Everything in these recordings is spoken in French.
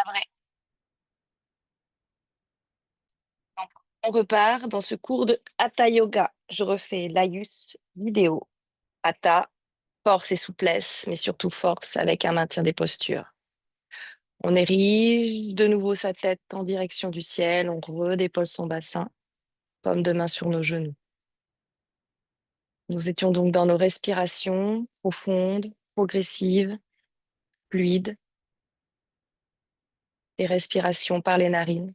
Navrée. Donc, on repart dans ce cours de Hatha Yoga. Je refais l'Ayus vidéo. Hatha, force et souplesse, mais surtout force avec un maintien des postures. On érige de nouveau sa tête en direction du ciel. On redépose son bassin, paume de main sur nos genoux. Nous étions donc dans nos respirations profondes, progressives, fluides, des respirations par les narines,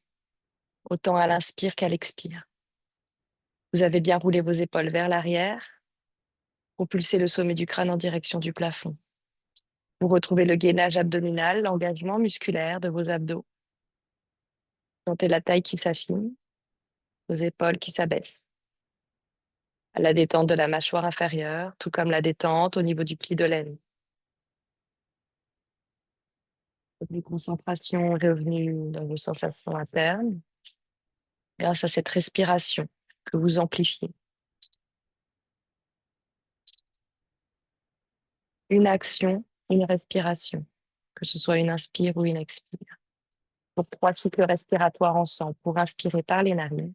autant à l'inspire qu'à l'expire. Vous avez bien roulé vos épaules vers l'arrière, propulsez le sommet du crâne en direction du plafond. Vous retrouvez le gainage abdominal, l'engagement musculaire de vos abdos. Sentez la taille qui s'affine, vos épaules qui s'abaissent. La détente de la mâchoire inférieure, tout comme la détente au niveau du pli de l'aine. Votre concentration est revenue dans vos sensations internes grâce à cette respiration que vous amplifiez. Une action, une respiration, que ce soit une inspire ou une expire. Pour 3 cycles respiratoires ensemble, pour inspirer par les narines.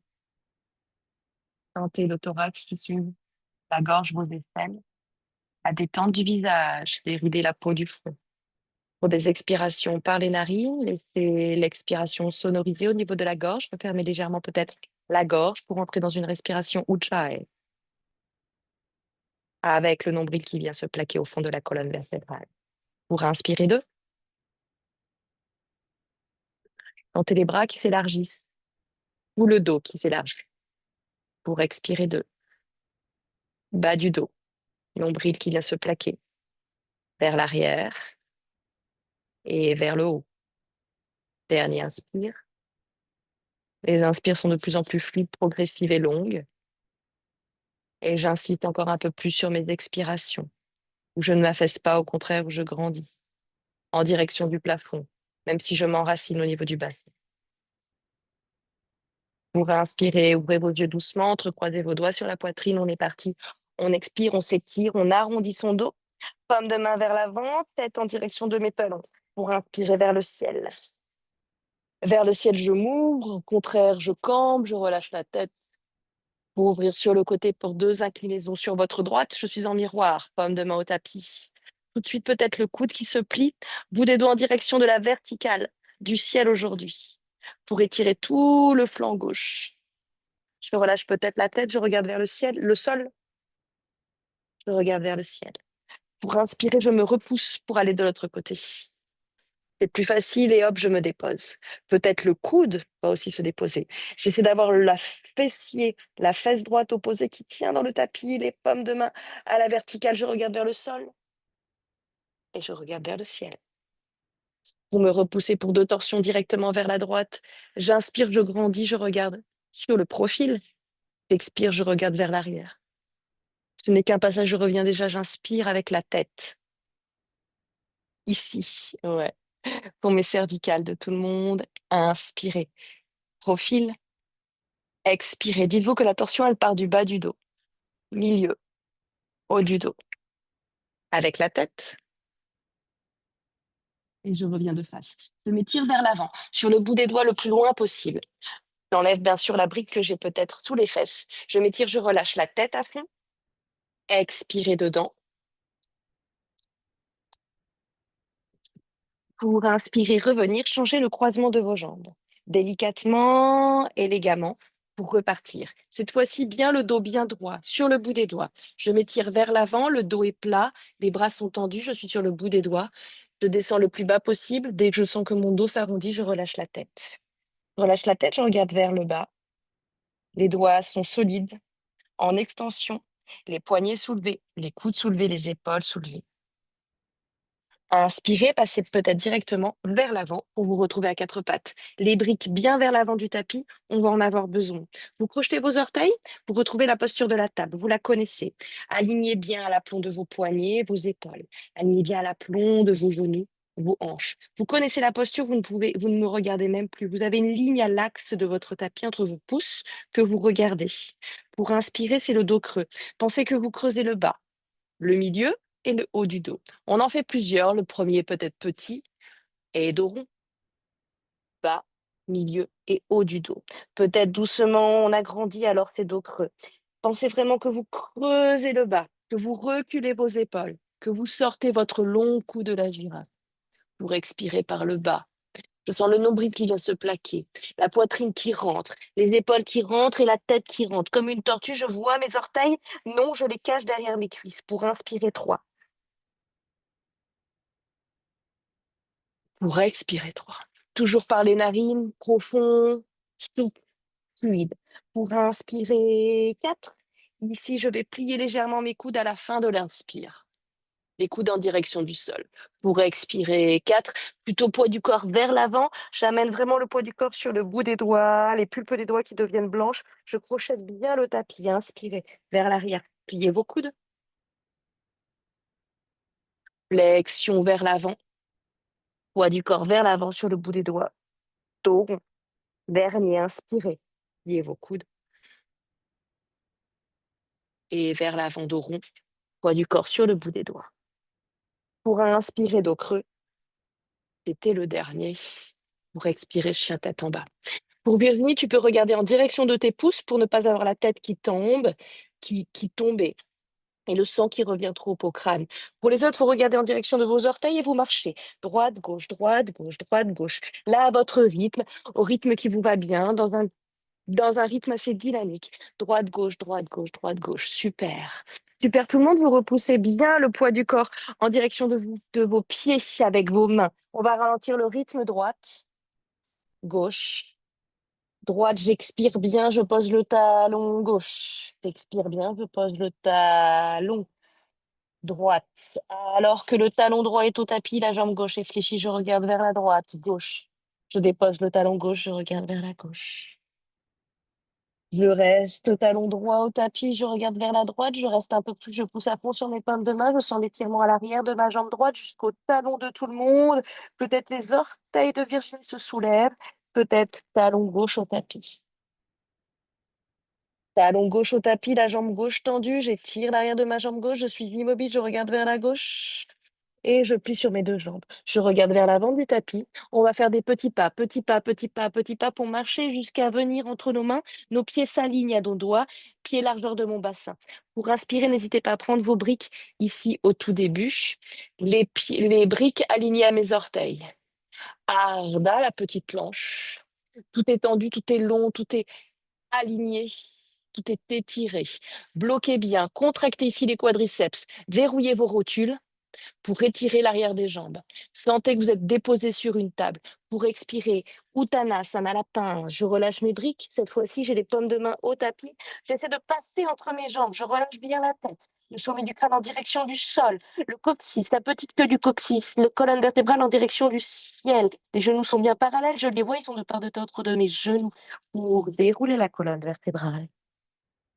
Sentez le thorax qui s'ouvre, la gorge, vos aisselles, la détente du visage, dérider la peau du front. Pour des expirations par les narines, laissez l'expiration sonoriser au niveau de la gorge. Fermez légèrement peut-être la gorge pour entrer dans une respiration Ujjayi, avec le nombril qui vient se plaquer au fond de la colonne vertébrale. Pour inspirer 2, sentez les bras qui s'élargissent ou le dos qui s'élargit. Pour expirer 2, bas du dos, nombril qui vient se plaquer vers l'arrière et vers le haut. Dernier inspire. Les inspires sont de plus en plus fluides, progressives et longues. Et j'incite encore un peu plus sur mes expirations, où je ne m'affaisse pas, au contraire, où je grandis, en direction du plafond, même si je m'enracine au niveau du bassin. Pour inspirer, ouvrez vos yeux doucement, entrecroisez vos doigts sur la poitrine, on est parti. On expire, on s'étire, on arrondit son dos, paume de main vers l'avant, tête en direction de mes talons. Pour inspirer vers le ciel. Vers le ciel, je m'ouvre, au contraire, je campe, je relâche la tête. Pour ouvrir sur le côté pour 2 inclinaisons sur votre droite, je suis en miroir, paume de main au tapis. Tout de suite, peut-être le coude qui se plie, bout des doigts en direction de la verticale, du ciel aujourd'hui, pour étirer tout le flanc gauche. Je relâche peut-être la tête, je regarde vers le ciel, le sol, je regarde vers le ciel. Pour inspirer, je me repousse pour aller de l'autre côté. C'est plus facile et hop, je me dépose. Peut-être le coude va aussi se déposer. J'essaie d'avoir la fessier, la fesse droite opposée qui tient dans le tapis, les paumes de main à la verticale. Je regarde vers le sol et je regarde vers le ciel. Pour me repousser pour 2 torsions directement vers la droite, j'inspire, je grandis, je regarde sur le profil. J'expire, je regarde vers l'arrière. Ce n'est qu'un passage, je reviens déjà, j'inspire avec la tête. Ici, ouais. Pour mes cervicales de tout le monde, inspirez. Profil. Expirez. Dites-vous que la torsion, elle part du bas du dos, milieu, haut du dos. Avec la tête. Et je reviens de face. Je m'étire vers l'avant, sur le bout des doigts le plus loin possible. J'enlève bien sûr la brique que j'ai peut-être sous les fesses. Je m'étire, je relâche la tête à fond. Expirez dedans. Pour inspirer, revenir, changez le croisement de vos jambes. Délicatement, élégamment, pour repartir. Cette fois-ci, bien le dos bien droit, sur le bout des doigts. Je m'étire vers l'avant, le dos est plat, les bras sont tendus, je suis sur le bout des doigts. Je descends le plus bas possible. Dès que je sens que mon dos s'arrondit, je relâche la tête. Je relâche la tête, je regarde vers le bas. Les doigts sont solides, en extension. Les poignets soulevés, les coudes soulevés, les épaules soulevées. Inspirez, passez peut-être directement vers l'avant pour vous retrouver à 4 pattes. Les briques bien vers l'avant du tapis, on va en avoir besoin. Vous crochetez vos orteils pour retrouver la posture de la table. Vous la connaissez. Alignez bien à l'aplomb de vos poignets, vos épaules. Alignez bien à l'aplomb de vos genoux, vos hanches. Vous connaissez la posture, vous ne me regardez même plus. Vous avez une ligne à l'axe de votre tapis entre vos pouces que vous regardez. Pour inspirer, c'est le dos creux. Pensez que vous creusez le bas, le milieu et le haut du dos. On en fait plusieurs. Le premier peut être petit et dos rond. milieu et haut du dos. Peut-être doucement, on agrandit alors ces dos creux. Pensez vraiment que vous creusez le bas, que vous reculez vos épaules, que vous sortez votre long cou de la girafe. Pour expirer par le bas. Je sens le nombril qui vient se plaquer, la poitrine qui rentre, les épaules qui rentrent et la tête qui rentre. Comme une tortue, je vois mes orteils. Non, je les cache derrière mes cuisses. Pour inspirer 3. Pour expirer 3. Toujours par les narines, profond, souple, fluide. Pour inspirer 4. Ici, je vais plier légèrement mes coudes à la fin de l'inspire. Les coudes en direction du sol. Pour expirer 4, plutôt poids du corps vers l'avant. J'amène vraiment le poids du corps sur le bout des doigts, les pulpes des doigts qui deviennent blanches. Je crochette bien le tapis. Inspirez vers l'arrière. Pliez vos coudes. Flexion vers l'avant. Poids du corps vers l'avant sur le bout des doigts. Dos rond. Dernier, inspirez. Pliez vos coudes. Et vers l'avant, dos rond. Poids du corps sur le bout des doigts. Pour inspirer, dos creux. C'était le dernier. Pour expirer, chien tête en bas. Pour Virginie, tu peux regarder en direction de tes pouces pour ne pas avoir la tête qui tombe, qui tombe et le sang qui revient trop au crâne. Pour les autres, vous regardez en direction de vos orteils et vous marchez. Droite, gauche, droite, gauche, droite, gauche. Là, à votre rythme, au rythme qui vous va bien, dans un rythme assez dynamique. Droite, gauche, droite, gauche, droite, gauche. Super. Super, tout le monde, vous repoussez bien le poids du corps en direction de vos pieds avec vos mains. On va ralentir le rythme droite, gauche, droite, j'expire bien, je pose le talon gauche. J'expire bien, je pose le talon droite. Alors que le talon droit est au tapis, la jambe gauche est fléchie, je regarde vers la droite, gauche. Je dépose le talon gauche, je regarde vers la gauche. Je reste talon droit au tapis, je regarde vers la droite, je reste un peu plus, je pousse à fond sur mes pintes de main, je sens l'étirement à l'arrière de ma jambe droite jusqu'au talon de tout le monde. Peut-être les orteils de Virginie se soulèvent, peut-être talon gauche au tapis. Talon gauche au tapis, la jambe gauche tendue, j'étire l'arrière de ma jambe gauche, je suis immobile, je regarde vers la gauche et je plie sur mes 2 jambes. Je regarde vers l'avant du tapis. On va faire des petits pas, petits pas, petits pas, petits pas pour marcher jusqu'à venir entre nos mains. Nos pieds s'alignent à nos doigts, pieds largeur de mon bassin. Pour inspirer, n'hésitez pas à prendre vos briques ici au tout début. Les briques alignées à mes orteils. Arda, la petite planche. Tout est tendu, tout est long, tout est aligné, tout est étiré. Bloquez bien, contractez ici les quadriceps, verrouillez vos rotules pour étirer l'arrière des jambes. Sentez que vous êtes déposé sur une table. Pour expirer, Uttanasana, lapin, je relâche mes briques. Cette fois-ci, j'ai les paumes de main au tapis. J'essaie de passer entre mes jambes. Je relâche bien la tête. Le sommet du crâne en direction du sol. Le coccyx, la petite queue du coccyx. Le colonne vertébrale en direction du ciel. Les genoux sont bien parallèles. Je les vois, ils sont de part de d'autre de mes genoux. Pour dérouler la colonne vertébrale.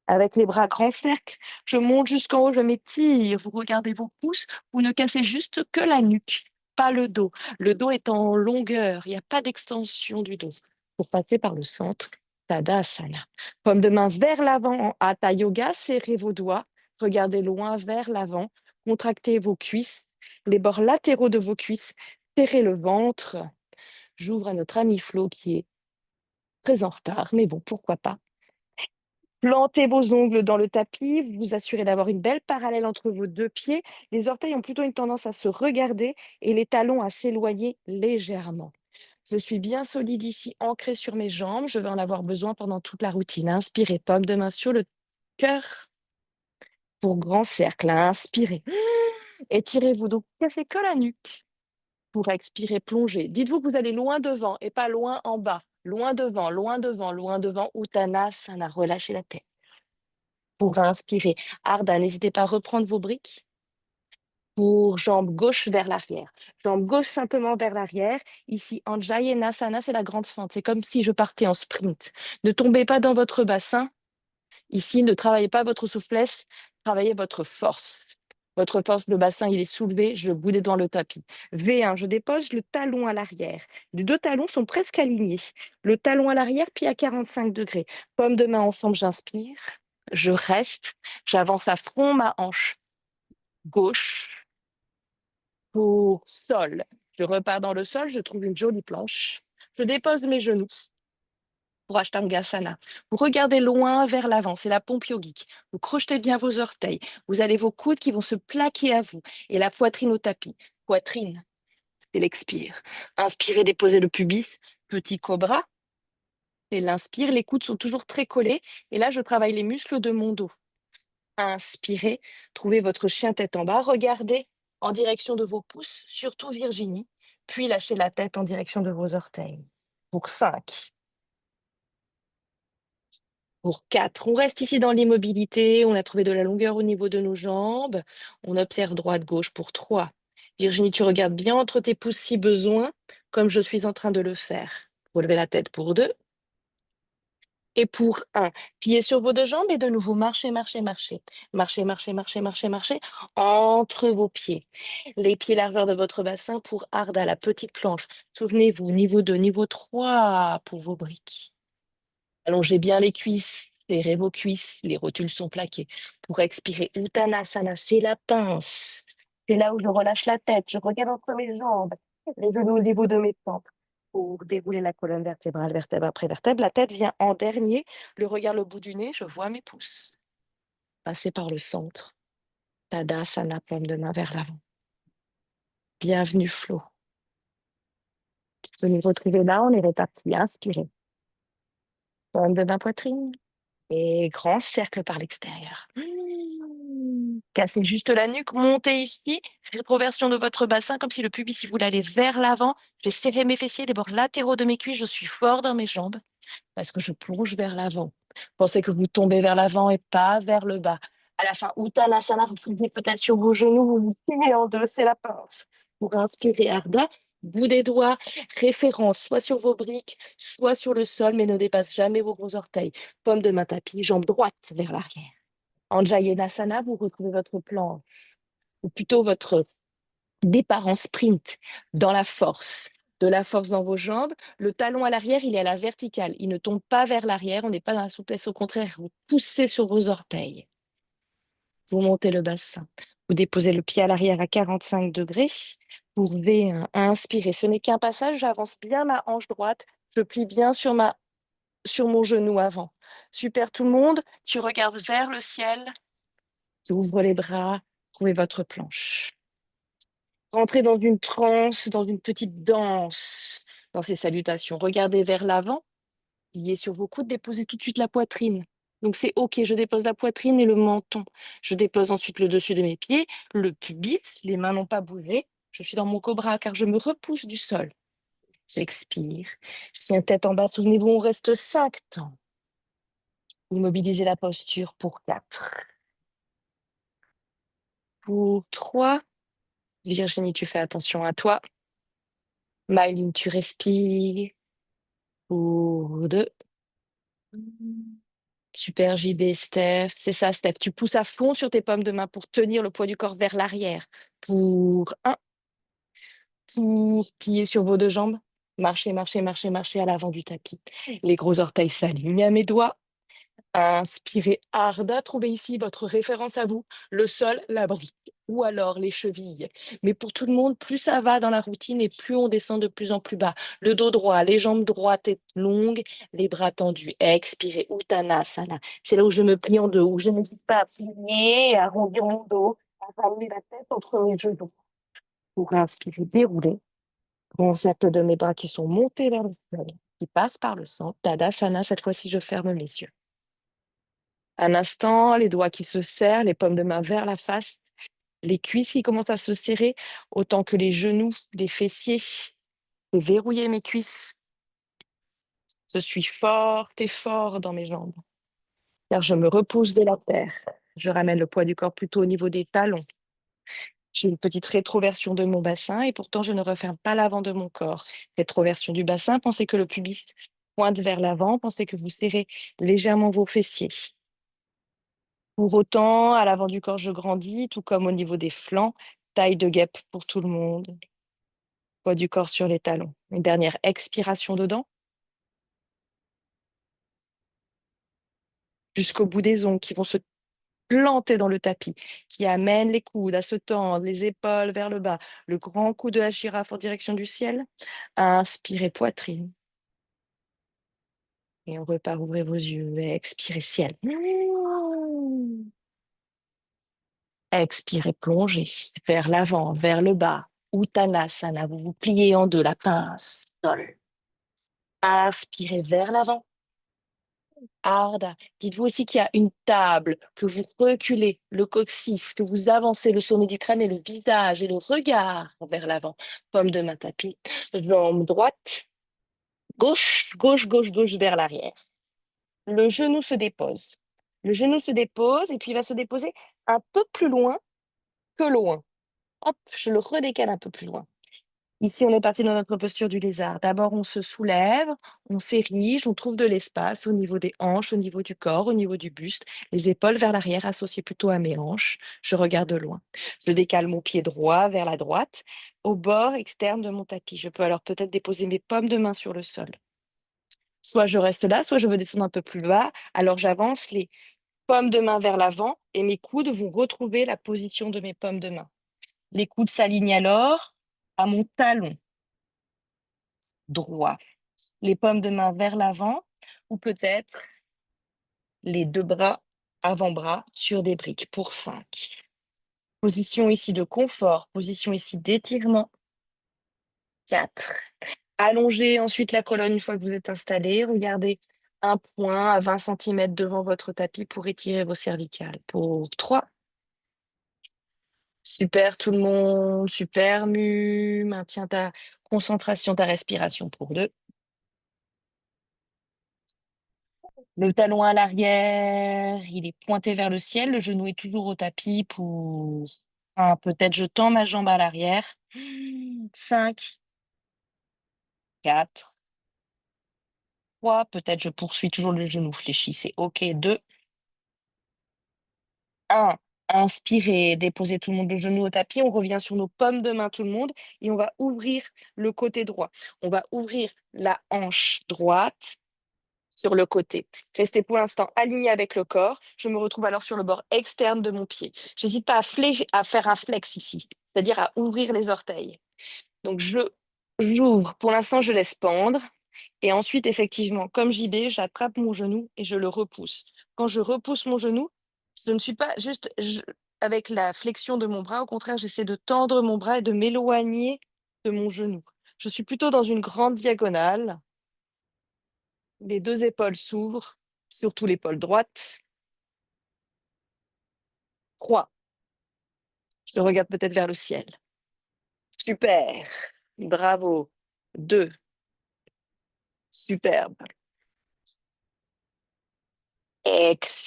Avec les bras grands cercles, je monte jusqu'en haut, je m'étire. Vous regardez vos pouces, vous ne cassez juste que la nuque, pas le dos. Le dos est en longueur, il n'y a pas d'extension du dos. Pour passer par le centre, Tadasana. Paume de main vers l'avant en Hatha Yoga, serrez vos doigts, regardez loin vers l'avant, contractez vos cuisses, les bords latéraux de vos cuisses, serrez le ventre. J'ouvre à notre ami Flo qui est très en retard, mais bon, pourquoi pas. Plantez vos ongles dans le tapis, vous vous assurez d'avoir une belle parallèle entre vos 2 pieds. Les orteils ont plutôt une tendance à se regarder et les talons à s'éloigner légèrement. Je suis bien solide ici, ancrée sur mes jambes. Je vais en avoir besoin pendant toute la routine. Inspirez, paume de main sur le cœur pour grand cercle. Inspirez. Étirez-vous, donc cassez que la nuque. Pour expirer, plongez. Dites-vous que vous allez loin devant et pas loin en bas. Loin devant, loin devant, loin devant. Uttanasana, relâchez la tête. Pour inspirer, Arda, n'hésitez pas à reprendre vos briques. Pour jambe gauche vers l'arrière. Jambe gauche simplement vers l'arrière. Ici, Anjayenasana, c'est la grande fente. C'est comme si je partais en sprint. Ne tombez pas dans votre bassin. Ici, ne travaillez pas votre souplesse, travaillez votre force. Votre force, le bassin, il est soulevé, je boudais dans le tapis. V1, je dépose le talon à l'arrière. Les 2 talons sont presque alignés. Le talon à l'arrière, pied à 45 degrés. Paume de main ensemble, j'inspire. Je reste, j'avance à fond ma hanche gauche pour sol. Je repars dans le sol, je trouve une jolie planche. Je dépose mes genoux pour Ashtangasana. Vous regardez loin vers l'avant, c'est la pompe yogique. Vous crochetez bien vos orteils. Vous avez vos coudes qui vont se plaquer à vous et la poitrine au tapis. Poitrine, c'est l'expire. Inspirez, déposez le pubis. Petit cobra, c'est l'inspire. Les coudes sont toujours très collés. Et là, je travaille les muscles de mon dos. Inspirez, trouvez votre chien tête en bas. Regardez en direction de vos pouces, surtout Virginie. Puis lâchez la tête en direction de vos orteils. Pour 5. Pour 4, on reste ici dans l'immobilité, on a trouvé de la longueur au niveau de nos jambes, on observe droite-gauche pour 3. Virginie, tu regardes bien entre tes pouces si besoin, comme je suis en train de le faire. Relevez la tête pour 2. Et pour 1, pliez sur vos 2 jambes et de nouveau marchez, marchez, marchez. Marchez, marchez, marchez, marchez, marchez entre vos pieds. Les pieds largeur de votre bassin pour Arda, la petite planche. Souvenez-vous, niveau 2, niveau 3 pour vos briques. Allongez bien les cuisses, serrez vos cuisses, les rotules sont plaquées. Pour expirer, Uttanasana, c'est la pince. C'est là où je relâche la tête, je regarde entre mes jambes, les genoux au niveau de mes tempes. Pour dérouler la colonne vertébrale, vertèbre après vertèbre, la tête vient en dernier, le regard le bout du nez, je vois mes pouces. Passez par le centre. Tadasana, paume de main vers l'avant. Bienvenue, Flo. Venez retrouver là, on est réparti. Inspirez. Paume de main poitrine. Et grand cercle par l'extérieur. Cassez juste la nuque, montez ici, rétroversion de votre bassin comme si le pubis, si vous l'allez vers l'avant. J'ai serré mes fessiers, les bords latéraux de mes cuisses, je suis fort dans mes jambes parce que je plonge vers l'avant. Pensez que vous tombez vers l'avant et pas vers le bas. À la fin, Uttanasana, vous posez peut-être sur vos genoux, vous vous pliez en deux, c'est la pince. Pour inspirer Ardha, bout des doigts, référence soit sur vos briques, soit sur le sol, mais ne dépasse jamais vos gros orteils. Paume de main tapis, jambe droite vers l'arrière. En Jayanasana, vous retrouvez votre planche, ou plutôt votre départ en sprint dans la force. De la force dans vos jambes. Le talon à l'arrière, il est à la verticale. Il ne tombe pas vers l'arrière. On n'est pas dans la souplesse. Au contraire, vous poussez sur vos orteils. Vous montez le bassin. Vous déposez le pied à l'arrière à 45 degrés. Pour V1, inspirez. Ce n'est qu'un passage. J'avance bien ma hanche droite. Je plie bien sur mon genou avant. Super tout le monde. Tu regardes vers le ciel. Tu ouvres les bras. Trouvez votre planche. Rentrez dans une transe, dans une petite danse, dans ces salutations. Regardez vers l'avant, pliez sur vos coudes, déposez tout de suite la poitrine. Donc c'est OK, je dépose la poitrine et le menton. Je dépose ensuite le dessus de mes pieds, le pubis, les mains n'ont pas bougé. Je suis dans mon cobra car je me repousse du sol. J'expire. Je tiens tête en bas. Souvenez-vous, on reste 5 temps. Vous mobilisez la posture pour 4. Pour 3. Virginie, tu fais attention à toi. Maëline, tu respires. Pour 2. Super JB, Steph. C'est ça, Steph. Tu pousses à fond sur tes pommes de main pour tenir le poids du corps vers l'arrière. Pour 1. Pour plier sur vos 2 jambes. Marchez, marchez, marchez, marchez à l'avant du tapis. Les gros orteils s'alignent à mes doigts. Inspirez Ardha, trouvez ici votre référence à vous, le sol, la brique ou alors les chevilles. Mais pour tout le monde, plus ça va dans la routine et plus on descend de plus en plus bas. Le dos droit, les jambes droites et longues, les bras tendus. Expirez, Uttanasana. C'est là où je me plie en deux, où je n'hésite pas à plier, à arrondir mon dos, à ramener la tête entre mes genoux. Pour inspirer, dérouler. Grand cercle de mes bras qui sont montés vers le ciel, qui passent par le centre. Tadasana, cette fois-ci, je ferme les yeux. Un instant, les doigts qui se serrent, les paumes de main vers la face, les cuisses qui commencent à se serrer, autant que les genoux, les fessiers. Verrouiller mes cuisses. Je suis forte et fort dans mes jambes, car je me repousse de la terre. Je ramène le poids du corps plutôt au niveau des talons. J'ai une petite rétroversion de mon bassin et pourtant je ne referme pas l'avant de mon corps. Rétroversion du bassin, pensez que le pubis pointe vers l'avant, pensez que vous serrez légèrement vos fessiers. Pour autant, à l'avant du corps, je grandis, tout comme au niveau des flancs. Taille de guêpe pour tout le monde. Poids du corps sur les talons. Une dernière expiration dedans. Jusqu'au bout des ongles qui vont se planter dans le tapis, qui amènent les coudes à se tendre, les épaules vers le bas. Le grand coup de la girafe en direction du ciel. Inspirez poitrine. Et on repart, ouvrez vos yeux, expirez ciel. Expirez, plongez vers l'avant, vers le bas. Uttanasana, vous vous pliez en deux, la pince, sol. Inspirez vers l'avant. Ardha. Dites-vous aussi qu'il y a une table, que vous reculez le coccyx, que vous avancez le sommet du crâne et le visage et le regard vers l'avant. Paume de main tapis, jambe droite, gauche, gauche, gauche, gauche vers l'arrière. Le genou se dépose. Le genou se dépose et puis il va se déposer un peu plus loin que loin. Hop, je le redécale un peu plus loin. Ici, on est parti dans notre posture du lézard. D'abord, on se soulève, on s'érige, on trouve de l'espace au niveau des hanches, au niveau du corps, au niveau du buste, les épaules vers l'arrière, associées plutôt à mes hanches. Je regarde de loin. Je décale mon pied droit vers la droite, au bord externe de mon tapis. Je peux alors peut-être déposer mes paumes de main sur le sol. Soit je reste là, soit je veux descendre un peu plus bas. Alors j'avance les paumes de main vers l'avant et mes coudes vont retrouver la position de mes paumes de main. Les coudes s'alignent alors à mon talon droit. Les paumes de main vers l'avant ou peut-être les deux bras, avant-bras sur des briques pour 5. Position ici de confort, position ici d'étirement. 4. Allongez ensuite la colonne une fois que vous êtes installé. Regardez un point à 20 cm devant votre tapis pour étirer vos cervicales. Pour 3. Super tout le monde, super mu. Maintiens ta concentration, ta respiration pour 2. Le talon à l'arrière, il est pointé vers le ciel, le genou est toujours au tapis pour 1. Peut-être je tends ma jambe à l'arrière. 5, 4, 3. Peut-être je poursuis toujours le genou fléchi. C'est OK. 2, 1. Inspirez, déposez tout le monde le genou au tapis. On revient sur nos paumes de main, tout le monde. Et on va ouvrir le côté droit. On va ouvrir la hanche droite sur le côté. Restez pour l'instant aligné avec le corps. Je me retrouve alors sur le bord externe de mon pied. J'hésite pas à faire un flex ici, c'est-à-dire à ouvrir les orteils. Donc j'ouvre. Pour l'instant, je laisse pendre. Et ensuite, effectivement, comme JB, j'attrape mon genou et je le repousse. Quand je repousse mon genou, je ne suis pas juste avec la flexion de mon bras. Au contraire, j'essaie de tendre mon bras et de m'éloigner de mon genou. Je suis plutôt dans une grande diagonale. Les deux épaules s'ouvrent, surtout l'épaule droite. 3. Je regarde peut-être vers le ciel. Super. Bravo. 2. Superbe. Expirez.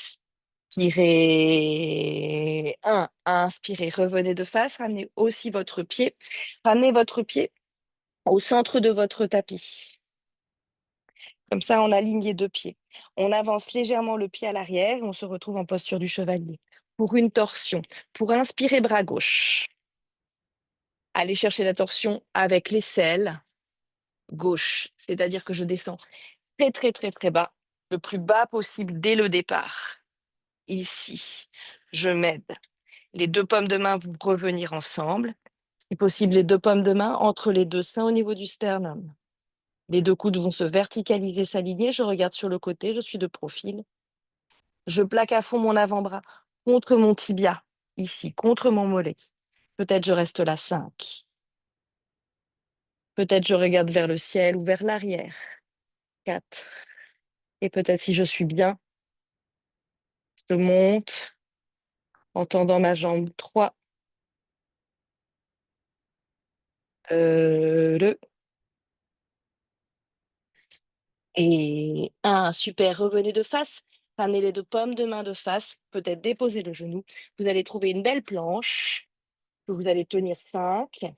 1. Inspirez. Revenez de face. Ramenez aussi votre pied. Ramenez votre pied au centre de votre tapis. Comme ça, on aligne les deux pieds. On avance légèrement le pied à l'arrière et on se retrouve en posture du chevalier. Pour une torsion. Pour inspirer, bras gauche. Allez chercher la torsion avec l'aisselle gauche, c'est-à-dire que je descends très, très, très, très bas, le plus bas possible dès le départ. Ici, je m'aide. Les deux paumes de main vont revenir ensemble. Si possible, les deux paumes de main entre les deux seins au niveau du sternum. Les deux coudes vont se verticaliser, s'aligner. Je regarde sur le côté, je suis de profil. Je plaque à fond mon avant-bras contre mon tibia, ici, contre mon mollet. Peut-être je reste là 5. Peut-être je regarde vers le ciel ou vers l'arrière. 4. Et peut-être si je suis bien, je monte en tendant ma jambe. 3. 2. Et 1. Super. Revenez de face. Ramenez les deux paumes de main de face. Peut-être déposer le genou. Vous allez trouver une belle planche que vous allez tenir 5.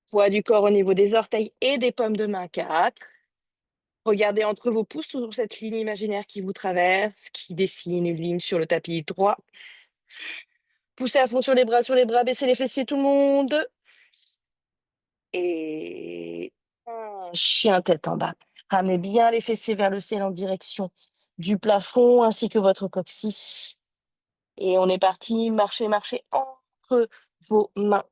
Poids du corps au niveau des orteils et des paumes de main. 4. Regardez entre vos pouces, toujours cette ligne imaginaire qui vous traverse, qui dessine une ligne sur le tapis droit. Poussez à fond sur les bras, baissez les fessiers tout le monde. Et un chien tête en bas. Ramenez bien les fessiers vers le ciel en direction du plafond ainsi que votre coccyx. Et on est parti, marchez, marchez entre vos mains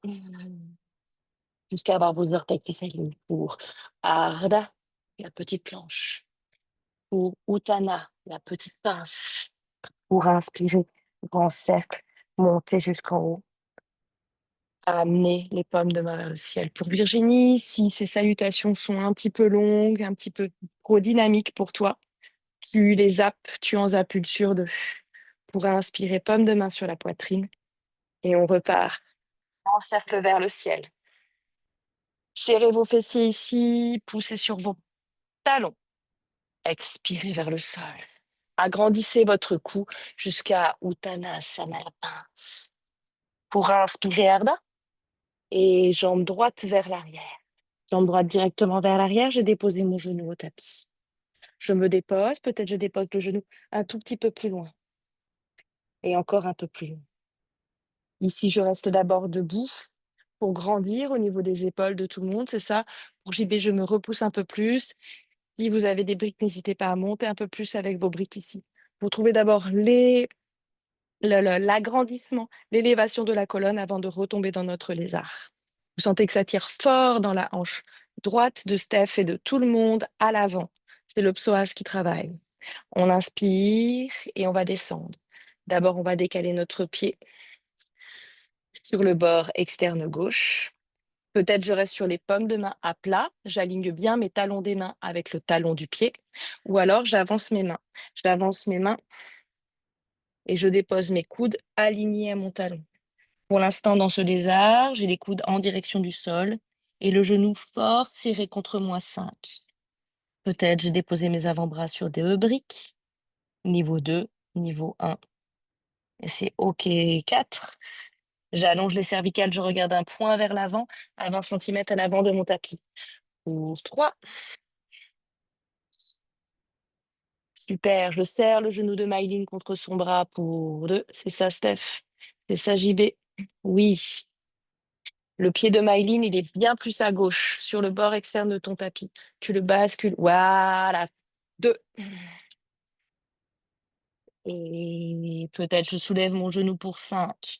jusqu'à avoir vos orteils qui s'alignent pour Ardha, la petite planche. pour Uttanasana, la petite pince. Pour inspirer, grand cercle, monter jusqu'en haut. Amener les pommes de main vers le ciel. Pour Virginie, si ces salutations sont un petit peu longues, un petit peu trop dynamiques pour toi, tu les zappes, tu en zappes une sur deux. Pour inspirer, pommes de main sur la poitrine. Et on repart en cercle vers le ciel. Serrez vos fessiers ici, poussez sur vos talons. Expirez vers le sol. Agrandissez votre cou jusqu'à Uttanasana, la pince. Pour inspirer, Ardha. Et jambe droite vers l'arrière. Jambe droite directement vers l'arrière, j'ai déposé mon genou au tapis. Je me dépose, peut-être je dépose le genou un tout petit peu plus loin. Et encore un peu plus loin. Ici, je reste d'abord debout pour grandir au niveau des épaules de tout le monde, c'est ça. Pour JB, je me repousse un peu plus. Si vous avez des briques, n'hésitez pas à monter un peu plus avec vos briques ici. Vous trouvez d'abord l'agrandissement, l'élévation de la colonne avant de retomber dans notre lézard. Vous sentez que ça tire fort dans la hanche droite de Steph et de tout le monde à l'avant. C'est le psoas qui travaille. On inspire et on va descendre. D'abord, on va décaler notre pied sur le bord externe gauche. Peut-être je reste sur les paumes de main à plat. J'aligne bien mes talons des mains avec le talon du pied. Ou alors, j'avance mes mains. J'avance mes mains et je dépose mes coudes alignés à mon talon. Pour l'instant, dans ce lézard, j'ai les coudes en direction du sol et le genou fort serré contre moi 5. Peut-être j'ai déposé mes avant-bras sur des briques. Niveau 2, niveau 1. Et c'est OK 4. J'allonge les cervicales, je regarde un point vers l'avant, à 20 cm à l'avant de mon tapis. Pour 3. Super, je serre le genou de Maïline contre son bras pour 2. C'est ça, Steph. C'est ça, JB. Oui. Le pied de Maïline, il est bien plus à gauche, sur le bord externe de ton tapis. Tu le bascules. Voilà. 2. Et peut-être je soulève mon genou pour 5.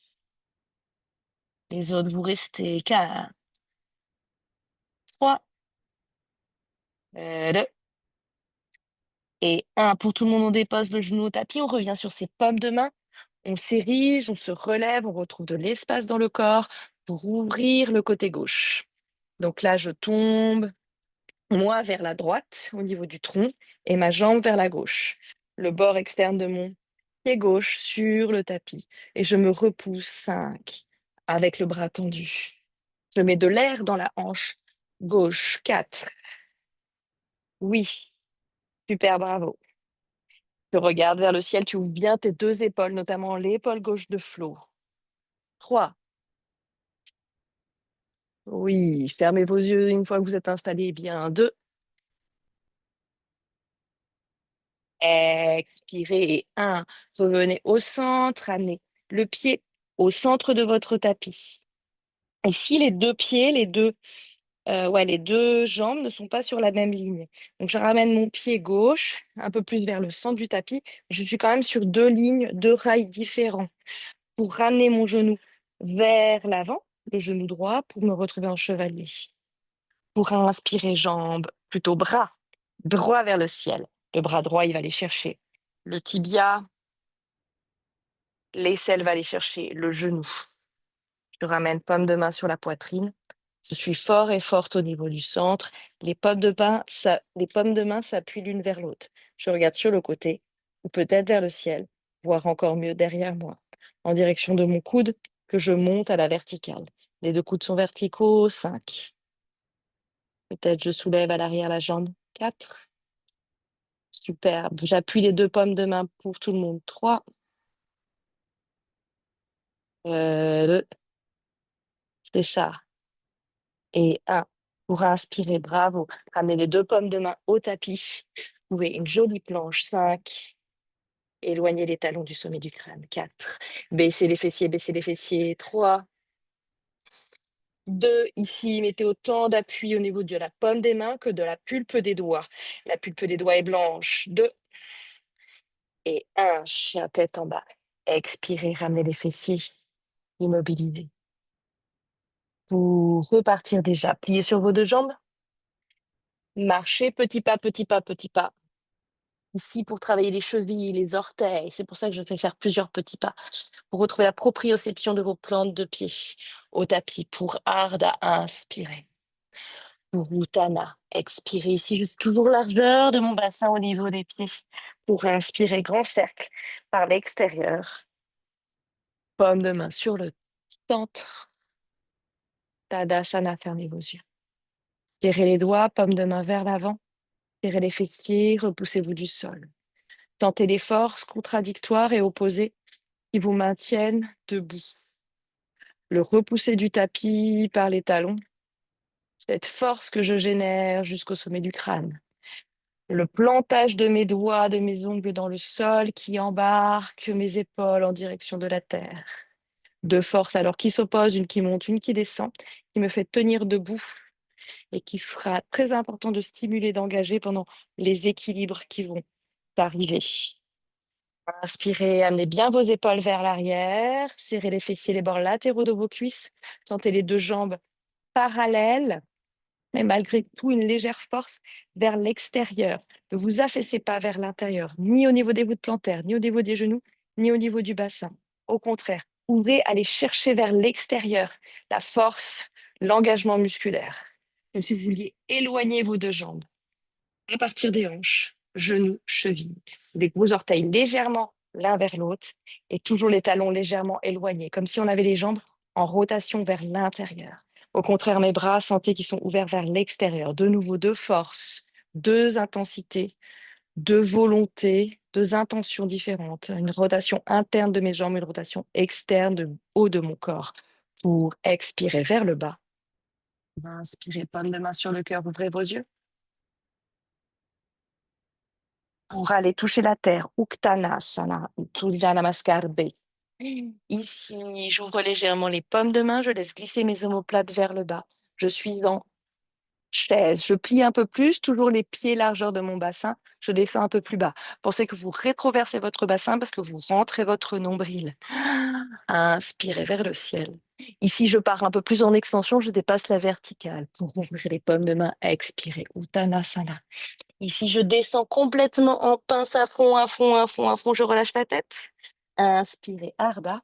Les autres, vous restez. 4. 3. 2. Et 1. Pour tout le monde, on dépose le genou au tapis. On revient sur ses paumes de main. On s'érige, on se relève, on retrouve de l'espace dans le corps pour ouvrir le côté gauche. Donc là, je tombe, moi vers la droite au niveau du tronc et ma jambe vers la gauche. Le bord externe de mon pied gauche sur le tapis. Et je me repousse 5 avec le bras tendu. Je mets de l'air dans la hanche gauche. 4. Oui, super, bravo. Tu regardes vers le ciel, tu ouvres bien tes deux épaules, notamment l'épaule gauche de Flo. 3. Oui, fermez vos yeux une fois que vous êtes installé bien. 2. Expirez et 1. Revenez au centre, amenez le pied au centre de votre tapis. Et si les deux pieds, les deux jambes ne sont pas sur la même ligne. Donc je ramène mon pied gauche un peu plus vers le centre du tapis. Je suis quand même sur deux lignes, deux rails différents pour ramener mon genou vers l'avant, le genou droit, pour me retrouver en chevalier. Pour inspirer, jambes, plutôt bras, droit vers le ciel. Le bras droit, il va aller chercher le tibia, l'aisselle va aller chercher le genou. Je ramène paume de main sur la poitrine. Je suis fort et forte au niveau du centre. Les pommes de main s'appuient l'une vers l'autre. Je regarde sur le côté, ou peut-être vers le ciel, voire encore mieux derrière moi, en direction de mon coude que je monte à la verticale. Les deux coudes sont verticaux. 5. Peut-être je soulève à l'arrière la jambe. 4. Superbe. J'appuie les deux pommes de main pour tout le monde. 3. Euh, c'est ça. Et 1. Pour inspirer, bravo. Ramenez les deux pommes de main au tapis. Trouvez une jolie planche. 5. Éloignez les talons du sommet du crâne. 4. Baissez les fessiers, baissez les fessiers. 3. 2. Ici, mettez autant d'appui au niveau de la paume des mains que de la pulpe des doigts. La pulpe des doigts est blanche. 2. Et 1. Chien tête en bas. Expirez, ramenez les fessiers. Immobilisez. Vous repartir déjà. Pliez sur vos deux jambes. Marchez petit pas, petit pas, petit pas. Ici, pour travailler les chevilles, les orteils, c'est pour ça que je fais faire plusieurs petits pas. Pour retrouver la proprioception de vos plantes de pied au tapis. Pour Ardha, inspirez. Pour Uttanasana, expirez ici, juste toujours largeur de mon bassin au niveau des pieds. Pour inspirer, grand cercle par l'extérieur. Paume de main sur le centre. Tadasana, fermez vos yeux. Serrez les doigts, paume de main vers l'avant. Serrez les fessiers, repoussez-vous du sol. Tentez des forces contradictoires et opposées qui vous maintiennent debout. Le repousser du tapis par les talons, cette force que je génère jusqu'au sommet du crâne. Le plantage de mes doigts, de mes ongles dans le sol qui embarque mes épaules en direction de la terre. Deux forces alors qui s'opposent, une qui monte, une qui descend, qui me fait tenir debout et qui sera très important de stimuler, d'engager pendant les équilibres qui vont arriver. Inspirez, amenez bien vos épaules vers l'arrière, serrez les fessiers, les bords latéraux de vos cuisses, sentez les deux jambes parallèles, mais malgré tout une légère force vers l'extérieur. Ne vous affaissez pas vers l'intérieur, ni au niveau des voûtes plantaires, ni au niveau des genoux, ni au niveau du bassin. Au contraire, ouvrez, allez chercher vers l'extérieur la force, l'engagement musculaire. Comme si vous vouliez éloigner vos deux jambes à partir des hanches, genoux, chevilles. Les gros orteils légèrement l'un vers l'autre et toujours les talons légèrement éloignés, comme si on avait les jambes en rotation vers l'intérieur. Au contraire, mes bras, sentez qu'ils sont ouverts vers l'extérieur. De nouveau, deux forces, deux intensités, deux volontés, deux intentions différentes. Une rotation interne de mes jambes, une rotation externe de haut de mon corps. Pour expirer vers le bas. Inspirez, paume de main sur le cœur, ouvrez vos yeux. Pour aller toucher la terre, Uttanasana, Surya Namaskar B. Ici, j'ouvre légèrement les paumes de main, je laisse glisser mes omoplates vers le bas. Je suis en chaise. Je plie un peu plus, toujours les pieds largeur de mon bassin. Je descends un peu plus bas. Pensez que vous rétroversez votre bassin parce que vous rentrez votre nombril. Inspirez vers le ciel. Ici, je pars un peu plus en extension, je dépasse la verticale. Pour ouvrir les paumes de main, expirez. Uttanasana. Ici, je descends complètement en pince à fond, à fond, à fond, à fond. Je relâche la tête. Inspirez, Ardha.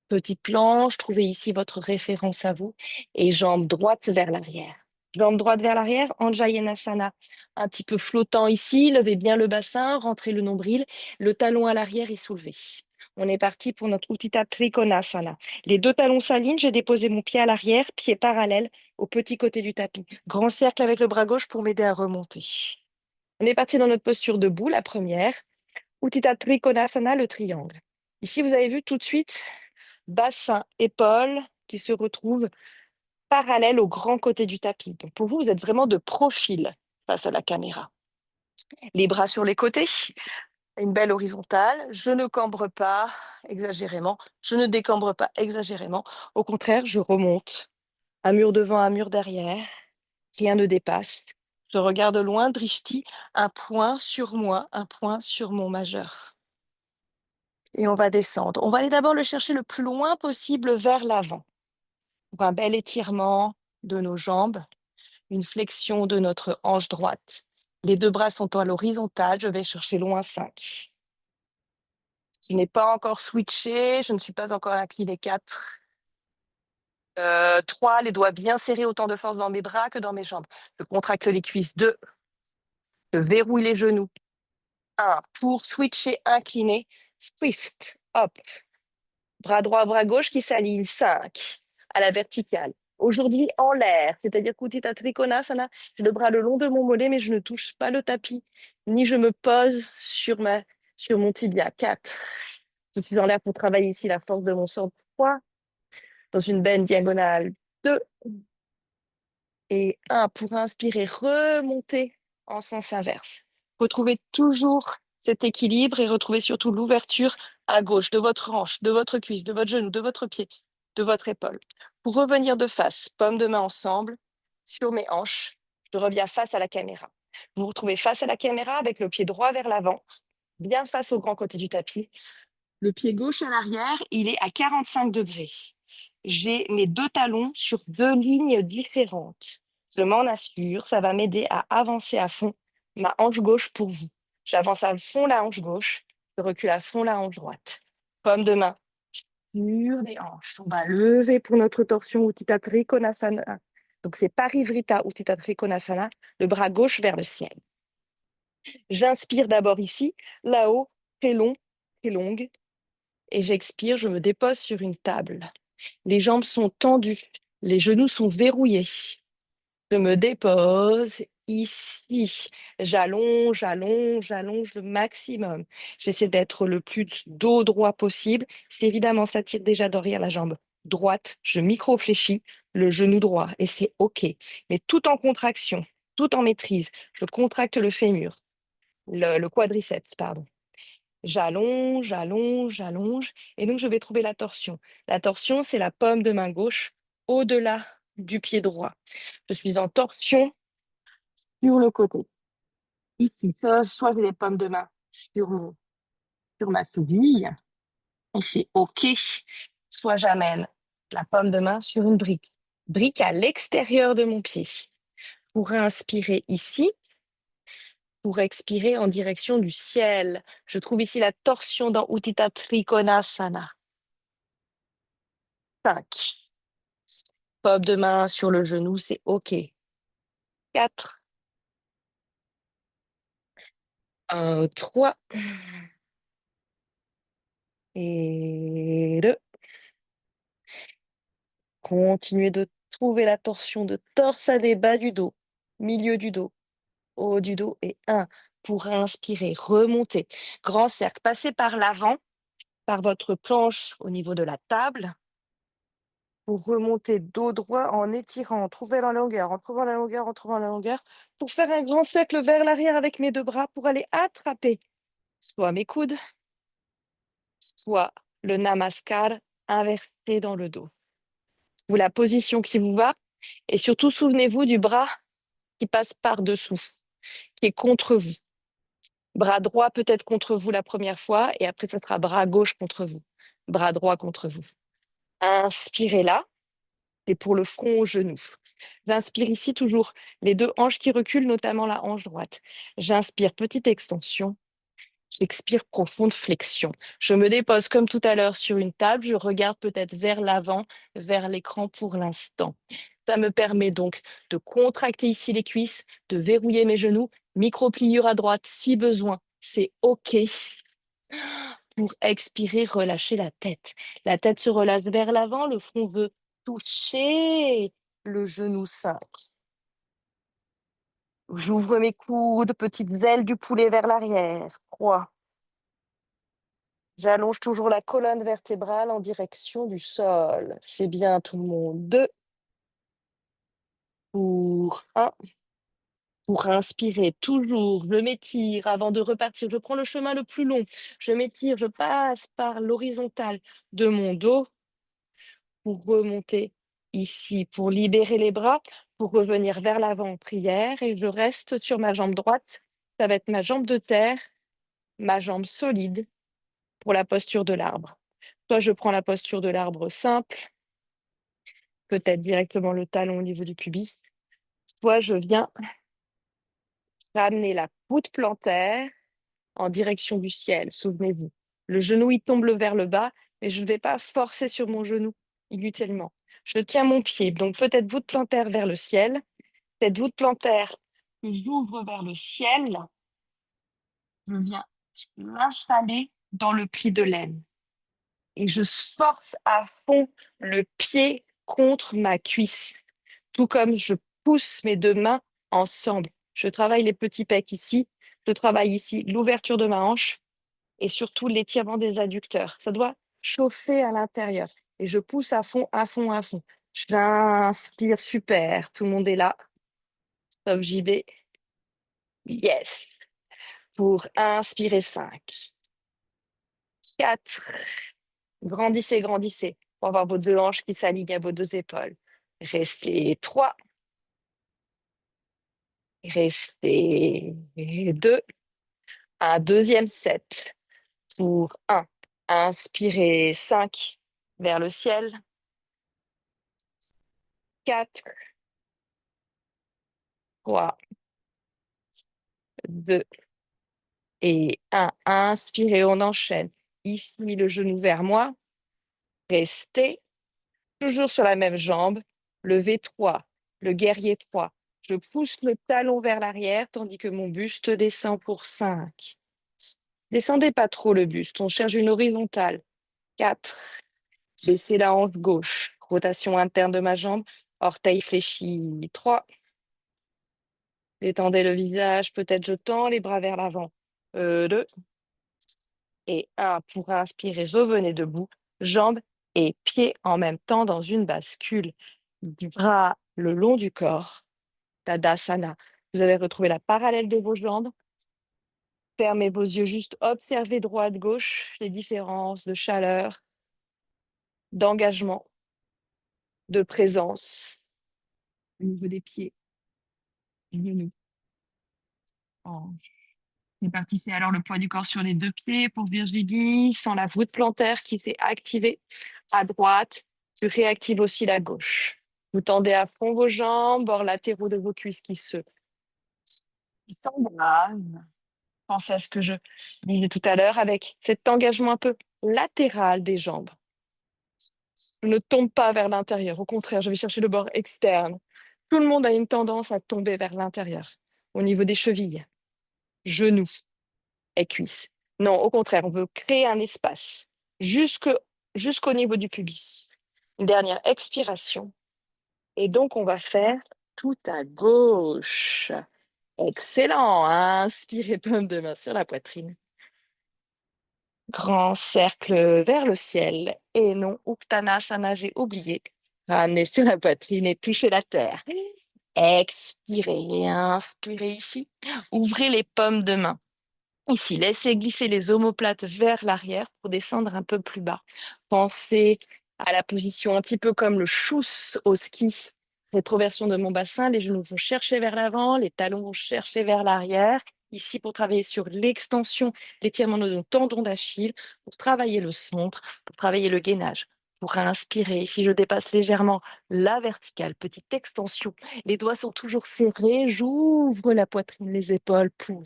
Petite planche, trouvez ici votre référence à vous et jambe droite vers l'arrière. Jambe droite vers l'arrière, Anjayanasana. Un petit peu flottant ici, levez bien le bassin, rentrez le nombril, le talon à l'arrière est soulevé. On est parti pour notre Utthita Trikonasana. Les deux talons s'alignent, j'ai déposé mon pied à l'arrière, pied parallèle au petit côté du tapis. Grand cercle avec le bras gauche pour m'aider à remonter. On est parti dans notre posture debout, la première. Utthita Trikonasana, le triangle. Ici, vous avez vu tout de suite bassin, épaules qui se retrouvent parallèles au grand côté du tapis. Donc pour vous, vous êtes vraiment de profil face à la caméra. Les bras sur les côtés, une belle horizontale. Je ne cambre pas exagérément, je ne décambre pas exagérément. Au contraire, je remonte. Un mur devant, un mur derrière. Rien ne dépasse. Je regarde loin, drishti, un point sur moi, un point sur mon majeur. Et on va descendre. On va aller d'abord le chercher le plus loin possible vers l'avant. Pour un bel étirement de nos jambes, une flexion de notre hanche droite. Les deux bras sont à l'horizontale, je vais chercher loin 5. Je n'ai pas encore switché, je ne suis pas encore incliné 4. 3, les doigts bien serrés, autant de force dans mes bras que dans mes jambes. Je contracte les cuisses. 2, je verrouille les genoux. 1, pour switcher, incliné, swift, hop. Bras droit, bras gauche qui s'alignent. 5, à la verticale. Aujourd'hui, en l'air, c'est-à-dire Utthita Trikonasana, j'ai le bras le long de mon mollet, mais je ne touche pas le tapis, ni je me pose sur mon tibia. 4, je suis en l'air pour travailler ici la force de mon sang. 3, dans une benne diagonale. 2 et 1, pour inspirer, remonter en sens inverse. Retrouvez toujours cet équilibre et retrouvez surtout l'ouverture à gauche de votre hanche, de votre cuisse, de votre genou, de votre pied, de votre épaule. Pour revenir de face, paume de main ensemble, sur mes hanches, je reviens face à la caméra. Vous vous retrouvez face à la caméra avec le pied droit vers l'avant, bien face au grand côté du tapis. Le pied gauche à l'arrière, il est à 45 degrés. J'ai mes deux talons sur deux lignes différentes. Je m'en assure, ça va m'aider à avancer à fond ma hanche gauche pour vous. J'avance à fond la hanche gauche, je recule à fond la hanche droite. Paume de main sur les hanches. On va lever pour notre torsion Utthita Trikonasana. Donc c'est Parivrtta Utthita Trikonasana, le bras gauche vers le ciel. J'inspire d'abord ici, là-haut, très long, très longue. Et j'expire, je me dépose sur une table. Les jambes sont tendues, les genoux sont verrouillés. Je me dépose ici. J'allonge, j'allonge, j'allonge le maximum. J'essaie d'être le plus dos droit possible. Si évidemment ça tire déjà derrière la jambe droite, je micro-fléchis le genou droit et c'est OK. Mais tout en contraction, tout en maîtrise. Je contracte le fémur, le quadriceps, pardon. J'allonge, j'allonge, j'allonge. Et donc, je vais trouver la torsion. La torsion, c'est la paume de main gauche au-delà du pied droit. Je suis en torsion sur le côté. Ici, soit j'ai les pommes de main sur ma cheville, et c'est OK. Soit j'amène la pomme de main sur une brique. Brique à l'extérieur de mon pied. Pour inspirer ici, pour expirer en direction du ciel. Je trouve ici la torsion dans Utthita Trikonasana. 5. Paume de main sur le genou, c'est OK. 4. 1, 3. Et 2. Continuez de trouver la torsion de torse à des bas du dos, milieu du dos, haut du dos. Et 1. Pour inspirer, remonter. Grand cercle. Passez par l'avant, par votre planche au niveau de la table. Pour remonter dos droit en étirant, en trouvant la longueur, en trouvant la longueur, en trouvant la longueur. Pour faire un grand cercle vers l'arrière avec mes deux bras pour aller attraper soit mes coudes, soit le namaskar inversé dans le dos. Vous la position qui vous va et surtout souvenez-vous du bras qui passe par-dessous, qui est contre vous. Bras droit peut-être contre vous la première fois et après ce sera bras gauche contre vous, bras droit contre vous. Inspirez là, c'est pour le front au genou. J'inspire ici toujours les deux hanches qui reculent, notamment la hanche droite. J'inspire, petite extension. J'expire, profonde flexion. Je me dépose comme tout à l'heure sur une table. Je regarde peut-être vers l'avant, vers l'écran pour l'instant. Ça me permet donc de contracter ici les cuisses, de verrouiller mes genoux, micro-pliure à droite si besoin. C'est OK. Pour expirer, relâcher la tête. La tête se relâche vers l'avant, le front veut toucher le genou 5. J'ouvre mes coudes, petites ailes du poulet vers l'arrière. 3. J'allonge toujours la colonne vertébrale en direction du sol. C'est bien tout le monde. 2. Pour 1. Pour inspirer, toujours, je m'étire avant de repartir. Je prends le chemin le plus long. Je m'étire, je passe par l'horizontale de mon dos pour remonter ici, pour libérer les bras, pour revenir vers l'avant en prière. Et je reste sur ma jambe droite. Ça va être ma jambe de terre, ma jambe solide pour la posture de l'arbre. Soit je prends la posture de l'arbre simple, peut-être directement le talon au niveau du pubis, soit je viens ramener la poutre plantaire en direction du ciel, souvenez-vous. Le genou, il tombe vers le bas, mais je ne vais pas forcer sur mon genou inutilement. Je tiens mon pied, donc peut-être voûte plantaire vers le ciel. Cette voûte plantaire que j'ouvre vers le ciel, je viens l'installer dans le pli de l'aine. Et je force à fond le pied contre ma cuisse, tout comme je pousse mes deux mains ensemble. Je travaille les petits pecs ici, je travaille ici l'ouverture de ma hanche et surtout l'étirement des adducteurs. Ça doit chauffer à l'intérieur. Et je pousse à fond, à fond, à fond. J'inspire, super. Tout le monde est là. Sauf JB. Yes. Pour inspirer 5. 4. Grandissez, grandissez. Pour avoir vos deux hanches qui s'alignent à vos deux épaules. Restez 3. Restez 2. Un deuxième set. Pour 1. Inspirez 5 vers le ciel. 4. 3. 2 et 1. Inspirez, on enchaîne. Ici, le genou vers moi. Restez toujours sur la même jambe. Le V3, le guerrier 3. Je pousse le talon vers l'arrière tandis que mon buste descend pour 5. Descendez pas trop le buste, on cherche une horizontale. 4. Baissez la hanche gauche. Rotation interne de ma jambe. Orteil fléchi. 3. Détendez le visage, peut-être je tends les bras vers l'avant. 2 et 1. Pour inspirer, revenez debout. Jambes et pieds en même temps dans une bascule. Du bras le long du corps. Tadasana. Vous avez retrouvé la parallèle de vos jambes. Fermez vos yeux, juste observez droite-gauche les différences de chaleur, d'engagement, de présence au niveau des pieds, genoux, hanches. Répartissez alors le poids du corps sur les deux pieds pour Virginie, sans la voûte plantaire qui s'est activée à droite. Tu réactives aussi la gauche. Vous tendez à fond vos jambes, bords latéraux de vos cuisses qui s'embrasent. Pensez à ce que je disais tout à l'heure avec cet engagement un peu latéral des jambes. Je ne tombe pas vers l'intérieur. Au contraire, je vais chercher le bord externe. Tout le monde a une tendance à tomber vers l'intérieur, au niveau des chevilles, genoux et cuisses. Non, au contraire, on veut créer un espace jusque, jusqu'au niveau du pubis. Une dernière expiration. Et donc, on va faire tout à gauche. Excellent. Inspirez, paume de main sur la poitrine. Grand cercle vers le ciel. Et non, Uttanasana, j'ai oublié. Ramenez sur la poitrine et touchez la terre. Expirez, inspirez ici. Ouvrez les paumes de main. Ici, laissez glisser les omoplates vers l'arrière pour descendre un peu plus bas. Pensez à la position un petit peu comme le chousse au ski. Rétroversion de mon bassin, les genoux vont chercher vers l'avant, les talons vont chercher vers l'arrière. Ici, pour travailler sur l'extension, l'étirement de nos tendons d'Achille, pour travailler le centre, pour travailler le gainage. Pour inspirer, ici je dépasse légèrement la verticale, petite extension. Les doigts sont toujours serrés, j'ouvre la poitrine, les épaules pour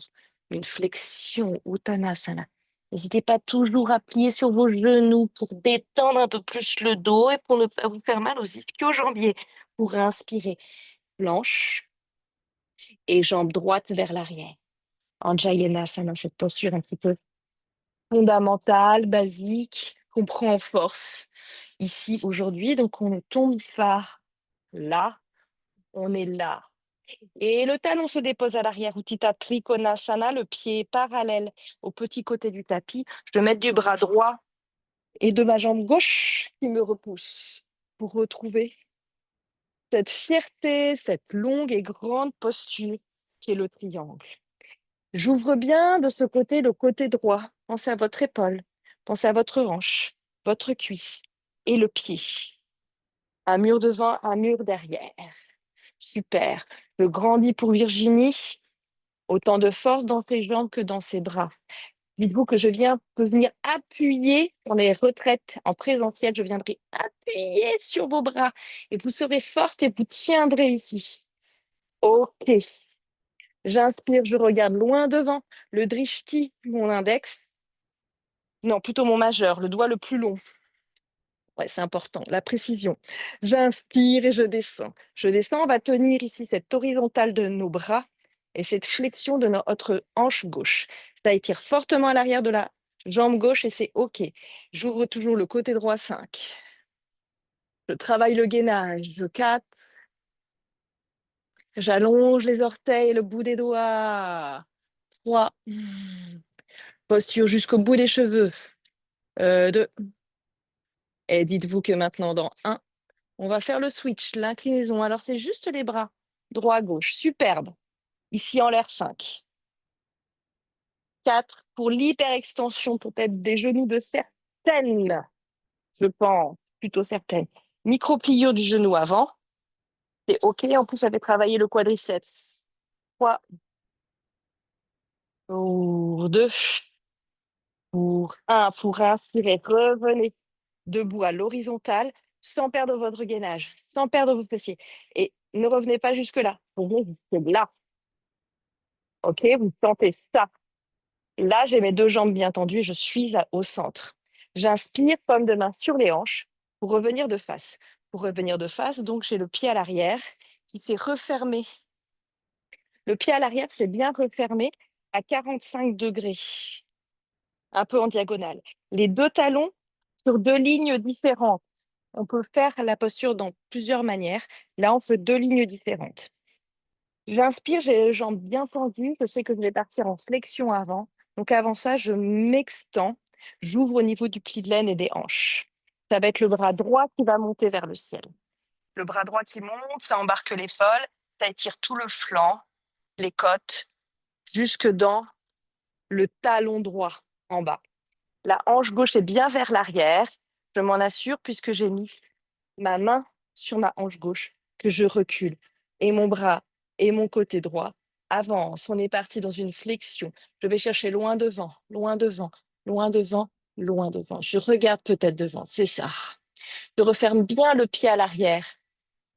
une flexion, Uttanasana. N'hésitez pas toujours à plier sur vos genoux pour détendre un peu plus le dos et pour ne pas vous faire mal aux ischio-jambiers. Pour inspirer, planche et jambe droite vers l'arrière. Anjayanasana, cette posture un petit peu fondamentale, basique, qu'on prend en force ici aujourd'hui. Donc on ne tombe pas là, on est là. Et le talon se dépose à l'arrière, Utthita Trikonasana, le pied parallèle au petit côté du tapis. Je vais mettre du bras droit et de ma jambe gauche qui me repousse pour retrouver cette fierté, cette longue et grande posture qui est le triangle. J'ouvre bien de ce côté le côté droit. Pensez à votre épaule, pensez à votre hanche, votre cuisse et le pied. Un mur devant, un mur derrière. Super. Je grandis pour Virginie. Autant de force dans ses jambes que dans ses bras. Dites-vous que peux venir appuyer pour les retraites en présentiel. Je viendrai appuyer sur vos bras et vous serez forte et vous tiendrez ici. OK. J'inspire, je regarde loin devant. Le drishti, mon index. Non, plutôt mon majeur, le doigt le plus long. Ouais, c'est important, la précision. J'inspire et je descends. Je descends, on va tenir ici cette horizontale de nos bras et cette flexion de notre hanche gauche. Ça étire fortement à l'arrière de la jambe gauche et c'est OK. J'ouvre toujours le côté droit, 5. Je travaille le gainage, 4. J'allonge les orteils et le bout des doigts, 3. Posture jusqu'au bout des cheveux, 2. Et dites-vous que maintenant, dans 1, on va faire le switch, l'inclinaison. Alors, c'est juste les bras, droit-gauche. Superbe. Ici, en l'air, 5. 4. Pour l'hyperextension, peut-être des genoux de certaines, je pense, plutôt certaines. Micro-plio du genou avant. C'est OK. En plus, ça fait travailler le quadriceps. 3. Pour 2. Pour 1. Pour inspirer, revenez debout à l'horizontale sans perdre votre gainage, sans perdre vos fessiers. Et ne revenez pas jusque-là. Pour vous, c'est là. OK, vous sentez ça. Là, j'ai mes 2 jambes bien tendues et je suis au centre. J'inspire, paume de main sur les hanches pour revenir de face. Pour revenir de face, donc j'ai le pied à l'arrière qui s'est refermé. Le pied à l'arrière s'est bien refermé à 45 degrés, un peu en diagonale. Les 2 talons sur 2 lignes différentes. On peut faire la posture dans plusieurs manières. Là, on fait 2 lignes différentes. J'inspire, j'ai les jambes bien tendues. Je sais que je vais partir en flexion avant. Donc avant ça, je m'extends. J'ouvre au niveau du pli de laine et des hanches. Ça va être le bras droit qui va monter vers le ciel. Le bras droit qui monte, ça embarque l'épaule, ça étire tout le flanc, les côtes, jusque dans le talon droit en bas. La hanche gauche est bien vers l'arrière. Je m'en assure puisque j'ai mis ma main sur ma hanche gauche, que je recule. Et mon bras et mon côté droit avancent. On est parti dans une flexion. Je vais chercher loin devant, loin devant, loin devant, loin devant. Je regarde peut-être devant, c'est ça. Je referme bien le pied à l'arrière.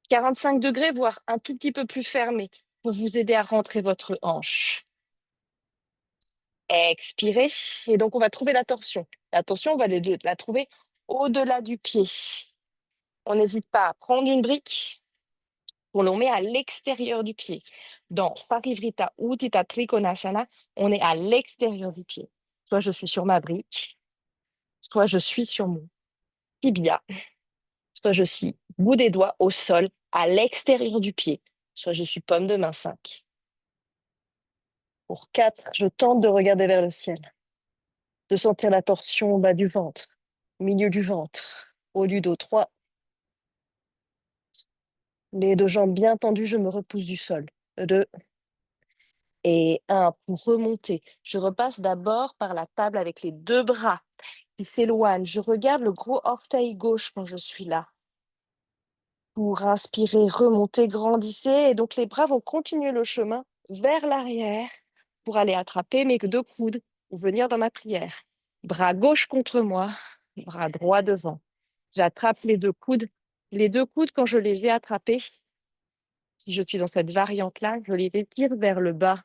45 degrés, voire un tout petit peu plus fermé pour vous aider à rentrer votre hanche. Expirez. Et donc, on va trouver la torsion. La torsion, on va la trouver au-delà du pied. On n'hésite pas à prendre une brique qu'on l'on met à l'extérieur du pied. Dans Parivrita Utthita Trikonasana, on est à l'extérieur du pied. Soit je suis sur ma brique, soit je suis sur mon tibia, soit je suis bout des doigts au sol à l'extérieur du pied, soit je suis paume de main 5. Pour 4, je tente de regarder vers le ciel, de sentir la torsion au bas du ventre, milieu du ventre, haut du dos. 3, les 2 jambes bien tendues, je me repousse du sol. 2 et 1 pour remonter. Je repasse d'abord par la table avec les 2 bras qui s'éloignent. Je regarde le gros orteil gauche quand je suis là. Pour inspirer, remonter, grandissez. Et donc les bras vont continuer le chemin vers l'arrière pour aller attraper mes 2 coudes ou venir dans ma prière. Bras gauche contre moi, bras droit devant. J'attrape les 2 coudes. Les 2 coudes, quand je les ai attrapés, si je suis dans cette variante-là, je les étire vers le bas.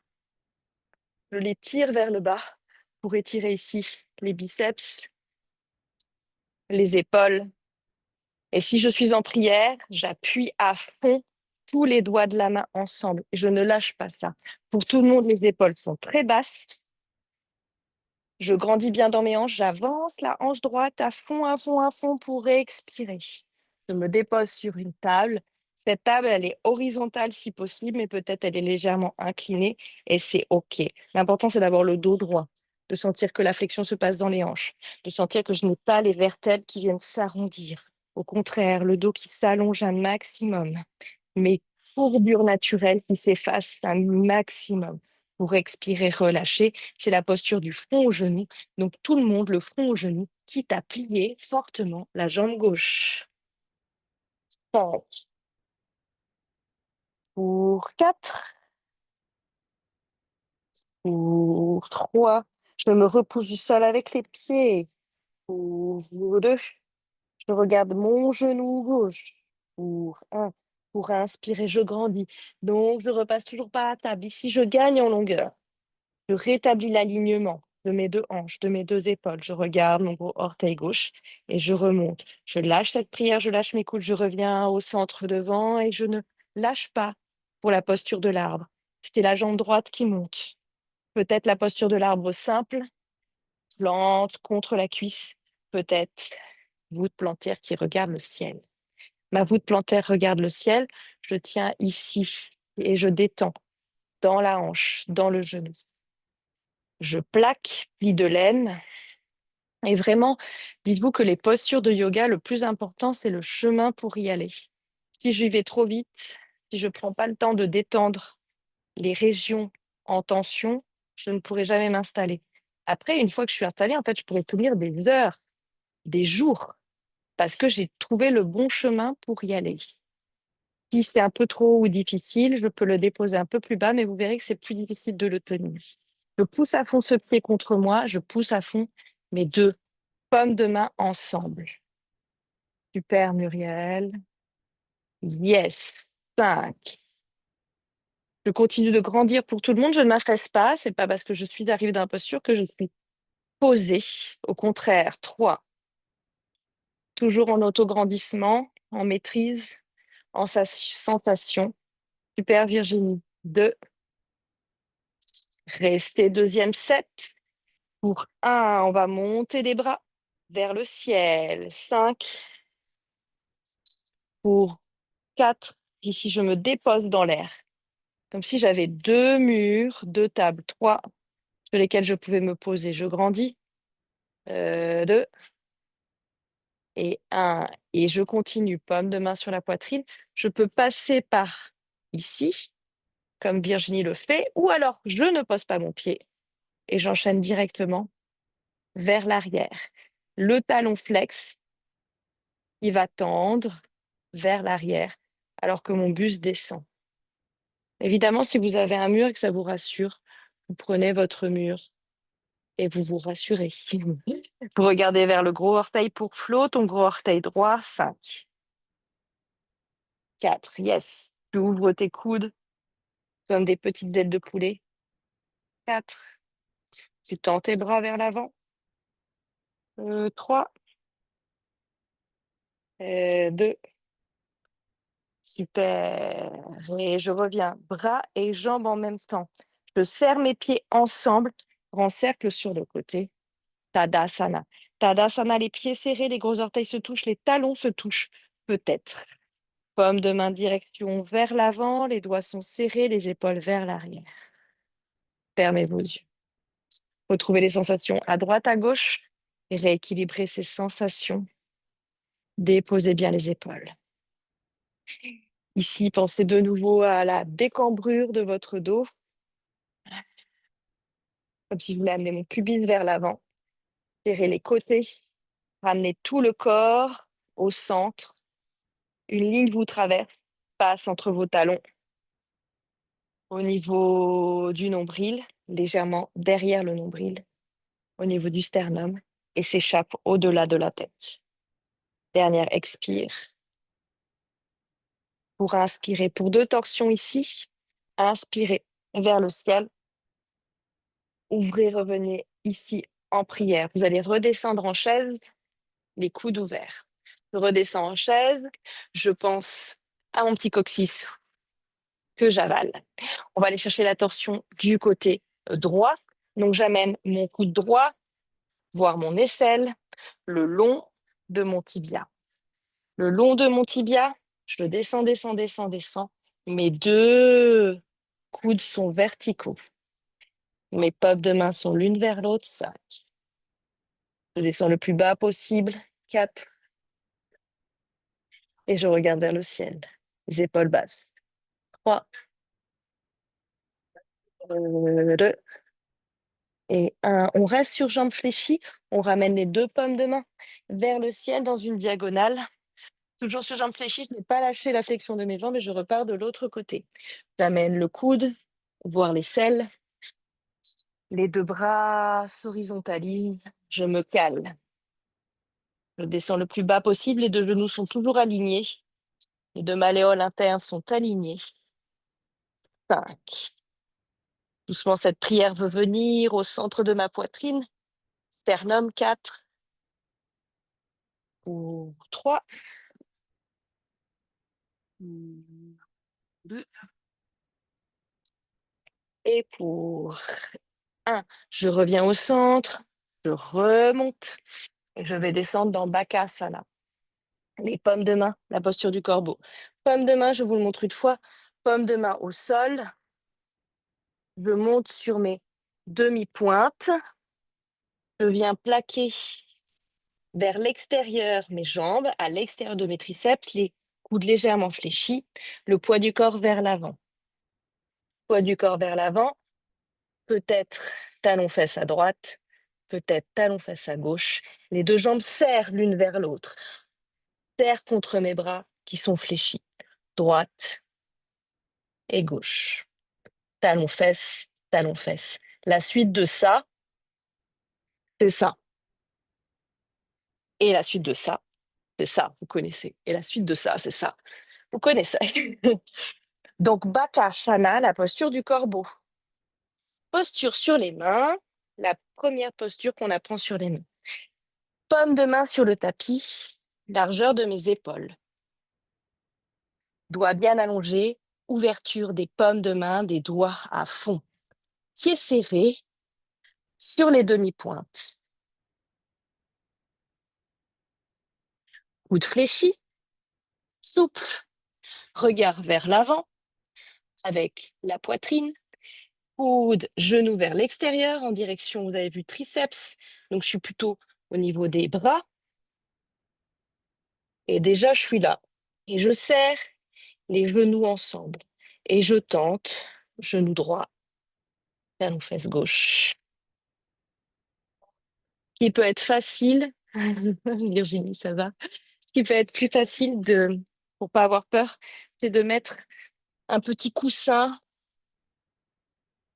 Je les tire vers le bas pour étirer ici les biceps, les épaules. Et si je suis en prière, j'appuie à fond tous les doigts de la main ensemble. Je ne lâche pas ça. Pour tout le monde, les épaules sont très basses. Je grandis bien dans mes hanches. J'avance la hanche droite à fond, à fond, à fond pour expirer. Je me dépose sur une table. Cette table, elle est horizontale si possible, mais peut-être elle est légèrement inclinée et c'est OK. L'important, c'est d'avoir le dos droit, de sentir que la flexion se passe dans les hanches, de sentir que je n'ai pas les vertèbres qui viennent s'arrondir. Au contraire, le dos qui s'allonge un maximum, mes courbures naturelles qui s'effacent un maximum. Pour expirer, relâcher, c'est la posture du front au genou. Donc tout le monde, le front au genou, quitte à plier fortement la jambe gauche. 5 pour 4, pour 3. Je me repousse du sol avec les pieds. Pour 2, je regarde mon genou gauche. Pour 1, pour inspirer, je grandis. Donc je repasse toujours par la table. Ici, je gagne en longueur. Je rétablis l'alignement de mes 2 hanches, de mes 2 épaules. Je regarde mon gros orteil gauche et je remonte. Je lâche cette prière, je lâche mes coudes, je reviens au centre devant et je ne lâche pas pour la posture de l'arbre. C'était la jambe droite qui monte. Peut-être la posture de l'arbre simple, plante contre la cuisse. Peut-être voûte plantaire qui regarde le ciel. Ma voûte plantaire regarde le ciel. Je tiens ici et je détends dans la hanche, dans le genou. Je plaque, pli de laine. Et vraiment, dites-vous que les postures de yoga, le plus important, c'est le chemin pour y aller. Si j'y vais trop vite, si je ne prends pas le temps de détendre les régions en tension, je ne pourrai jamais m'installer. Après, une fois que je suis installée, en fait, je pourrais tenir des heures, des jours, parce que j'ai trouvé le bon chemin pour y aller. Si c'est un peu trop ou difficile, je peux le déposer un peu plus bas, mais vous verrez que c'est plus difficile de le tenir. Je pousse à fond ce pied contre moi, je pousse à fond mes 2 pommes de main ensemble. Super, Muriel. Yes. 5, Je continue de grandir pour tout le monde. Je ne m'affaisse pas. C'est pas parce que je suis arrivée d'imposture que je suis posée. Au contraire, 3. Toujours en autograndissement, en maîtrise, en sensation. Super Virginie. 2. Restez deuxième set. Pour 1, on va monter les bras vers le ciel. 5. Pour 4. Ici, je me dépose dans l'air. Comme si j'avais 2 murs, 2 tables. 3 sur lesquelles je pouvais me poser. Je grandis. 2 et 1. Et je continue. Paume de main sur la poitrine. Je peux passer par ici, comme Virginie le fait, ou alors je ne pose pas mon pied et j'enchaîne directement vers l'arrière. Le talon flex, il va tendre vers l'arrière alors que mon buste descend. Évidemment, si vous avez un mur et que ça vous rassure, vous prenez votre mur et vous vous rassurez. Vous regardez vers le gros orteil pour flot, ton gros orteil droit. 5, 4, yes. Tu ouvres tes coudes comme des petites ailes de poulet. 4, tu tends tes bras vers l'avant. 3, 2, super. Et je reviens, bras et jambes en même temps. Je serre mes pieds ensemble, grand cercle sur le côté. Tadasana. Tadasana, les pieds serrés, les gros orteils se touchent, les talons se touchent, peut-être. Paume de main direction vers l'avant, les doigts sont serrés, les épaules vers l'arrière. Fermez vos yeux. Retrouvez les sensations à droite, à gauche et rééquilibrez ces sensations. Déposez bien les épaules. Ici, pensez de nouveau à la décambrure de votre dos, comme si je voulais amener mon pubis vers l'avant. Serrez les côtés, ramenez tout le corps au centre. Une ligne vous traverse, passe entre vos talons, au niveau du nombril, légèrement derrière le nombril, au niveau du sternum, et s'échappe au-delà de la tête. Dernière expire. Pour inspirer, pour 2 torsions ici, inspirez vers le ciel. Ouvrez, revenez ici en prière. Vous allez redescendre en chaise, les coudes ouverts. Je redescends en chaise, je pense à mon petit coccyx que j'avale. On va aller chercher la torsion du côté droit. Donc j'amène mon coude droit, voire mon aisselle, le long de mon tibia. Le long de mon tibia, je descends, descends, descends, descends. Mes 2 coudes sont verticaux. Mes paumes de main sont l'une vers l'autre. 5. Je descends le plus bas possible. 4. Et je regarde vers le ciel. Les épaules basses. 3. 2. Et 1. On reste sur jambes fléchies. On ramène les 2 paumes de main vers le ciel dans une diagonale. Toujours sur jambes fléchies, je n'ai pas lâché la flexion de mes jambes et je repars de l'autre côté. J'amène le coude, voire l'aisselle. Les 2 bras s'horizontalisent. Je me cale. Je descends le plus bas possible. Les 2 genoux sont toujours alignés. Les 2 malléoles internes sont alignés. 5. Doucement, cette prière veut venir au centre de ma poitrine. Sternum. 4. Ou 3. 2. Et pour 1. Je reviens au centre. Je remonte. Et je vais descendre dans Bakasana. Les paumes de main, la posture du corbeau. Paume de main, je vous le montre une fois. Paume de main au sol. Je monte sur mes demi-pointes. Je viens plaquer vers l'extérieur mes jambes, à l'extérieur de mes triceps, les coudes légèrement fléchis, le poids du corps vers l'avant. Poids du corps vers l'avant, peut-être talon-fesse à droite, peut-être talon-fesse à gauche. Les 2 jambes serrent l'une vers l'autre. Terre contre mes bras qui sont fléchis. Droite et gauche. Talon-fesse, talon-fesse. La suite de ça, c'est ça. Et la suite de ça, c'est ça, vous connaissez. Et la suite de ça, c'est ça. Vous connaissez. Donc, Bakasana, la posture du corbeau. Posture sur les mains, la première posture qu'on apprend sur les mains. Paume de main sur le tapis, largeur de mes épaules. Doigts bien allongés, ouverture des paumes de main, des doigts à fond. Pieds serrés sur les demi-pointes. Coude fléchi, souple. Regard vers l'avant avec la poitrine. Coude, genou vers l'extérieur en direction, vous avez vu, triceps. Donc, je suis plutôt au niveau des bras. Et déjà, je suis là. Et je serre les genoux ensemble. Et je tente, genou droit vers nos fesses gauche. Ce qui peut être facile, Virginie, ça va. Ce qui peut être plus facile pour pas avoir peur, c'est de mettre un petit coussin,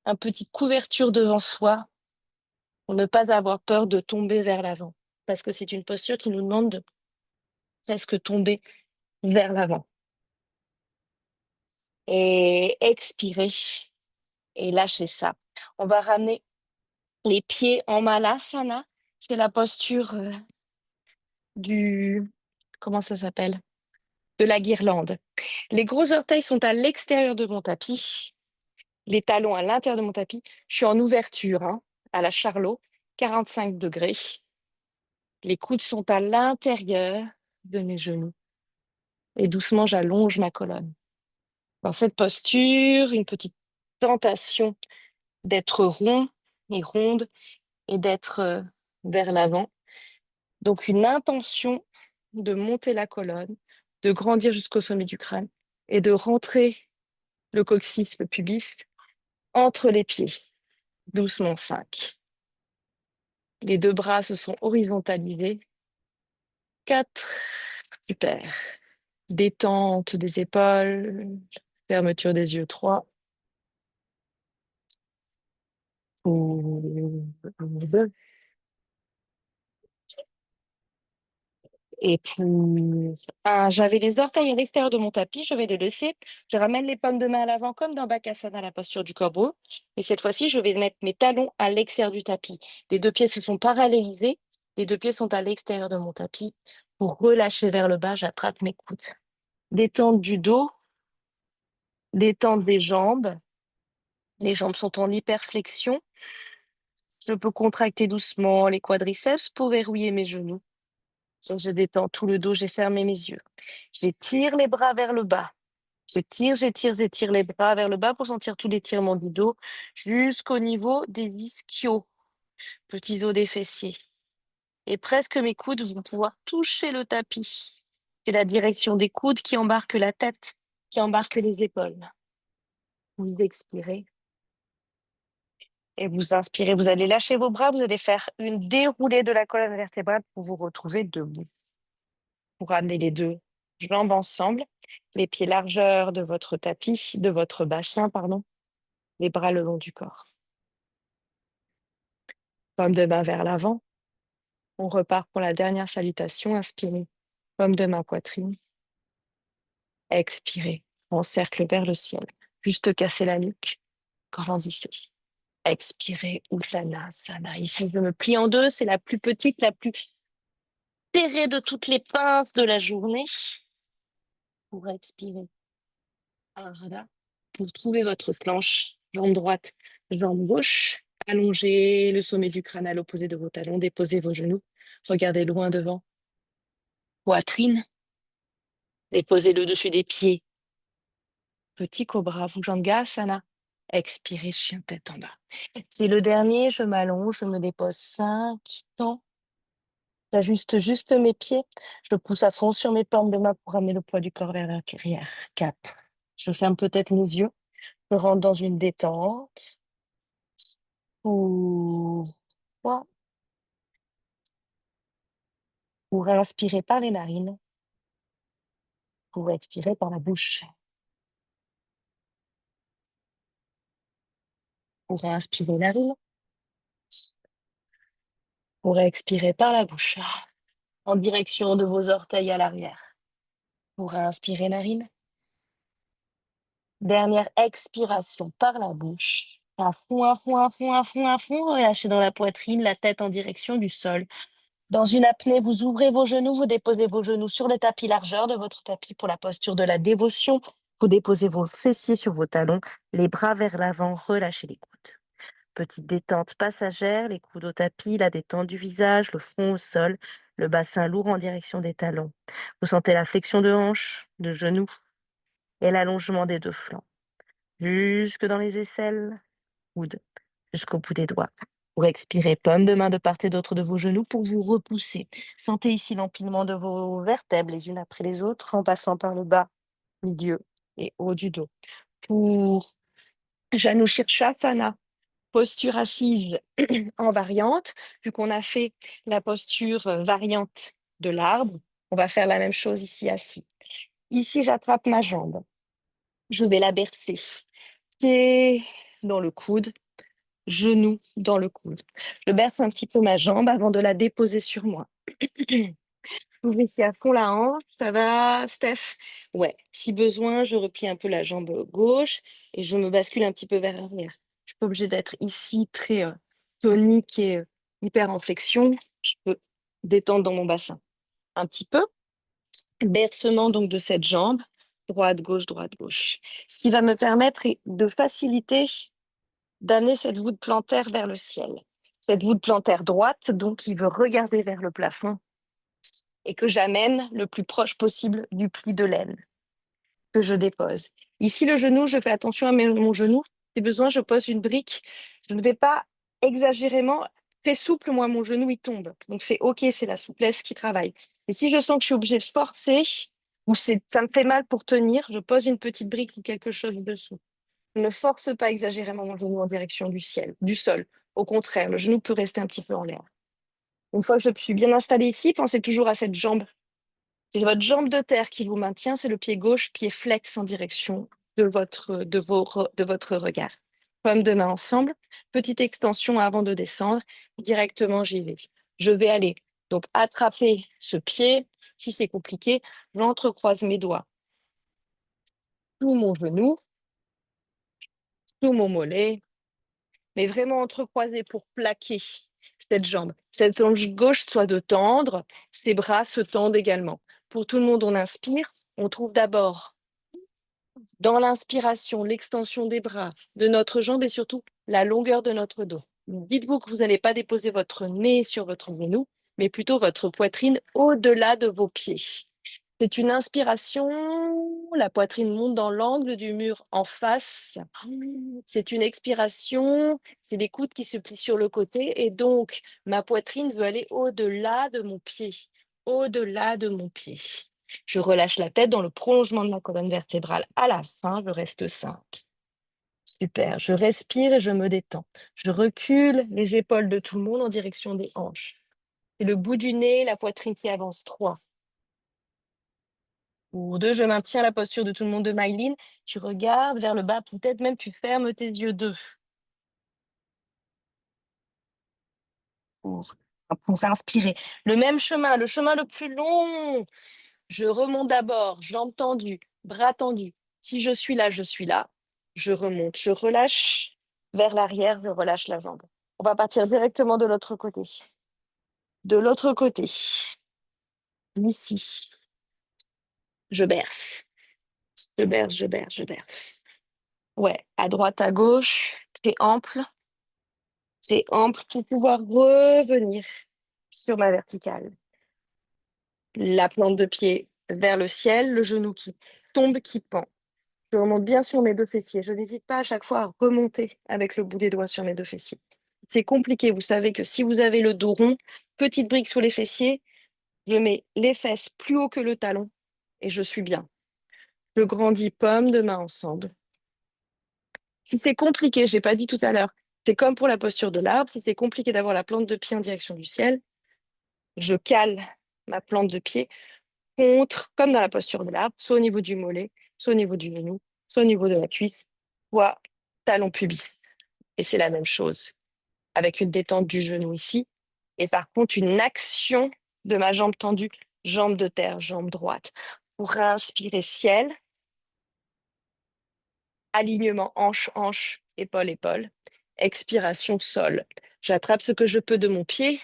une petite couverture devant soi pour ne pas avoir peur de tomber vers l'avant. Parce que c'est une posture qui nous demande de presque tomber vers l'avant. Et expirer et lâcher ça. On va ramener les pieds en Malasana. C'est la posture du... Comment ça s'appelle? De la guirlande. Les gros orteils sont à l'extérieur de mon tapis. Les talons à l'intérieur de mon tapis. Je suis en ouverture, hein, à la Charlot, 45 degrés. Les coudes sont à l'intérieur de mes genoux. Et doucement, j'allonge ma colonne. Dans cette posture, une petite tentation d'être rond et ronde et d'être vers l'avant. Donc, une intention de monter la colonne, de grandir jusqu'au sommet du crâne et de rentrer le coccyx, le pubis, entre les pieds. Doucement, 5. Les deux bras se sont horizontalisés. 4. Super. Détente des épaules, fermeture des yeux. 3. Ou 2. Et puis, j'avais les orteils à l'extérieur de mon tapis, je vais les laisser. Je ramène les paumes de main à l'avant comme dans Bakasana, la posture du corbeau. Et cette fois-ci, je vais mettre mes talons à l'extérieur du tapis. Les deux pieds se sont parallélisés. Les deux pieds sont à l'extérieur de mon tapis. Pour relâcher vers le bas, j'attrape mes coudes. Détente du dos, détente des jambes. Les jambes sont en hyperflexion. Je peux contracter doucement les quadriceps pour verrouiller mes genoux. Donc, je détends tout le dos, j'ai fermé mes yeux. J'étire les bras vers le bas. J'étire les bras vers le bas pour sentir tout l'étirement du dos jusqu'au niveau des ischios, petits os des fessiers. Et presque mes coudes vont pouvoir toucher le tapis. C'est la direction des coudes qui embarque la tête, qui embarque les épaules. Vous expirez et vous inspirez. Vous allez lâcher vos bras, vous allez faire une déroulée de la colonne vertébrale pour vous retrouver debout. Pour ramener les deux jambes ensemble, les pieds largeur de votre tapis, de votre bassin, pardon, les bras le long du corps. Paume de main vers l'avant. On repart pour la dernière salutation. Inspirez. Paume de main poitrine. Expirez. On cercle vers le ciel. Juste casser la nuque. Grandissez. Expirez. Uttanasana. Ici, je me plie en deux. C'est la plus petite, la plus serrée de toutes les pinces de la journée. Pour expirer. Voilà. Pour trouver votre planche, jambe droite, jambe gauche, allongez le sommet du crâne à l'opposé de vos talons, déposez vos genoux, regardez loin devant, poitrine, déposez le dessus des pieds, petit cobra, Bhujangasana, expirez, chien tête en bas. C'est le dernier, je m'allonge, je me dépose 5 temps, j'ajuste juste mes pieds, je pousse à fond sur mes paumes de main pour ramener le poids du corps vers l'arrière, 4. Je ferme peut-être mes yeux, je rentre dans une détente. Pour 3, pour inspirer par les narines, pour expirer par la bouche. Pour inspirer narine, pour expirer par la bouche, en direction de vos orteils à l'arrière. Pour inspirer narine, Dernière expiration par la bouche. À fond, à fond, à fond, à fond, à fond. Relâchez dans la poitrine, la tête en direction du sol. Dans une apnée, vous ouvrez vos genoux, vous déposez vos genoux sur le tapis largeur de votre tapis pour la posture de la dévotion. Vous déposez vos fessiers sur vos talons, les bras vers l'avant, relâchez les coudes. Petite détente passagère, les coudes au tapis, la détente du visage, le front au sol, le bassin lourd en direction des talons. Vous sentez la flexion de hanches, de genoux et l'allongement des deux flancs. Jusque dans les aisselles, coudes, jusqu'au bout des doigts. Pour expirer, paume de main de part et d'autre de vos genoux pour vous repousser. Sentez ici l'empilement de vos vertèbres les unes après les autres en passant par le bas, milieu et haut du dos. Pour Janu Shirshasana, posture assise en variante, vu qu'on a fait la posture variante de l'arbre, on va faire la même chose ici assis. Ici, j'attrape ma jambe. Je vais la bercer. Pied dans le coude, genou dans le coude. Je berce un petit peu ma jambe avant de la déposer sur moi. J'ouvre ici à fond la hanche. Ça va, Steph? Ouais. Si besoin, je replie un peu la jambe gauche et je me bascule un petit peu vers l'arrière. Je suis pas obligée d'être ici très tonique et hyper en flexion. Je peux détendre dans mon bassin un petit peu. Bercement donc de cette jambe, droite, gauche, droite, gauche. Ce qui va me permettre de faciliter d'amener cette voûte plantaire vers le ciel. Cette voûte plantaire droite, donc, qui veut regarder vers le plafond et que j'amène le plus proche possible du pli de l'aine que je dépose. Ici, le genou, je fais attention à mon genou. Si besoin, je pose une brique. Je ne vais pas exagérément très souple, moi, mon genou, il tombe. Donc, c'est OK, c'est la souplesse qui travaille. Et si je sens que je suis obligée de forcer ou ça me fait mal pour tenir, je pose une petite brique ou quelque chose dessous. Je ne force pas exagérément mon genou en direction du ciel, du sol. Au contraire, le genou peut rester un petit peu en l'air. Une fois que je suis bien installée ici, pensez toujours à cette jambe. C'est votre jambe de terre qui vous maintient, c'est le pied gauche, pied flex en direction de votre regard. Paume de main ensemble, petite extension avant de descendre. Directement, j'y vais. Je vais aller donc attraper ce pied. Si c'est compliqué, j'entrecroise mes doigts sous mon genou, sous mon mollet, mais vraiment entrecroiser pour plaquer cette jambe. Cette jambe gauche soit de tendre, ses bras se tendent également. Pour tout le monde, on inspire. On trouve d'abord dans l'inspiration l'extension des bras, de notre jambe et surtout la longueur de notre dos. Dites-vous que vous n'allez pas déposer votre nez sur votre genou, mais plutôt votre poitrine au-delà de vos pieds. C'est une inspiration, la poitrine monte dans l'angle du mur en face. C'est une expiration, c'est les coudes qui se plient sur le côté et donc ma poitrine veut aller au-delà de mon pied, au-delà de mon pied. Je relâche la tête dans le prolongement de ma colonne vertébrale. À la fin, je reste 5. Super, je respire et je me détends. Je recule les épaules de tout le monde en direction des hanches. C'est le bout du nez, la poitrine qui avance. 3. Pour 2, je maintiens la posture de tout le monde de Myline. Tu regardes vers le bas, peut-être même tu fermes tes yeux. 2. Pour inspirer. Le même chemin, le chemin le plus long. Je remonte d'abord, jambes tendues, bras tendus. Si je suis là, je suis là. Je remonte, je relâche vers l'arrière, je relâche la jambe. On va partir directement de l'autre côté. De l'autre côté. Ici. Je berce. Je berce, je berce, je berce. Ouais, à droite, à gauche, c'est ample pour pouvoir revenir sur ma verticale. La plante de pied vers le ciel, le genou qui tombe, qui pend. Je remonte bien sur mes deux fessiers. Je n'hésite pas à chaque fois à remonter avec le bout des doigts sur mes deux fessiers. C'est compliqué. Vous savez que si vous avez le dos rond, petite brique sous les fessiers, je mets les fesses plus haut que le talon et je suis bien. Je grandis paume de main ensemble. Si c'est compliqué, je l'ai pas dit tout à l'heure, c'est comme pour la posture de l'arbre. Si c'est compliqué d'avoir la plante de pied en direction du ciel, je cale ma plante de pied contre, comme dans la posture de l'arbre, soit au niveau du mollet, soit au niveau du genou, soit au niveau de la cuisse, soit talon pubis. Et c'est la même chose, avec une détente du genou ici, et par contre une action de ma jambe tendue, jambe de terre, jambe droite. Pour inspirer ciel, Alignement hanche, hanche, épaule, épaule. Expiration, sol. J'attrape ce que je peux de mon pied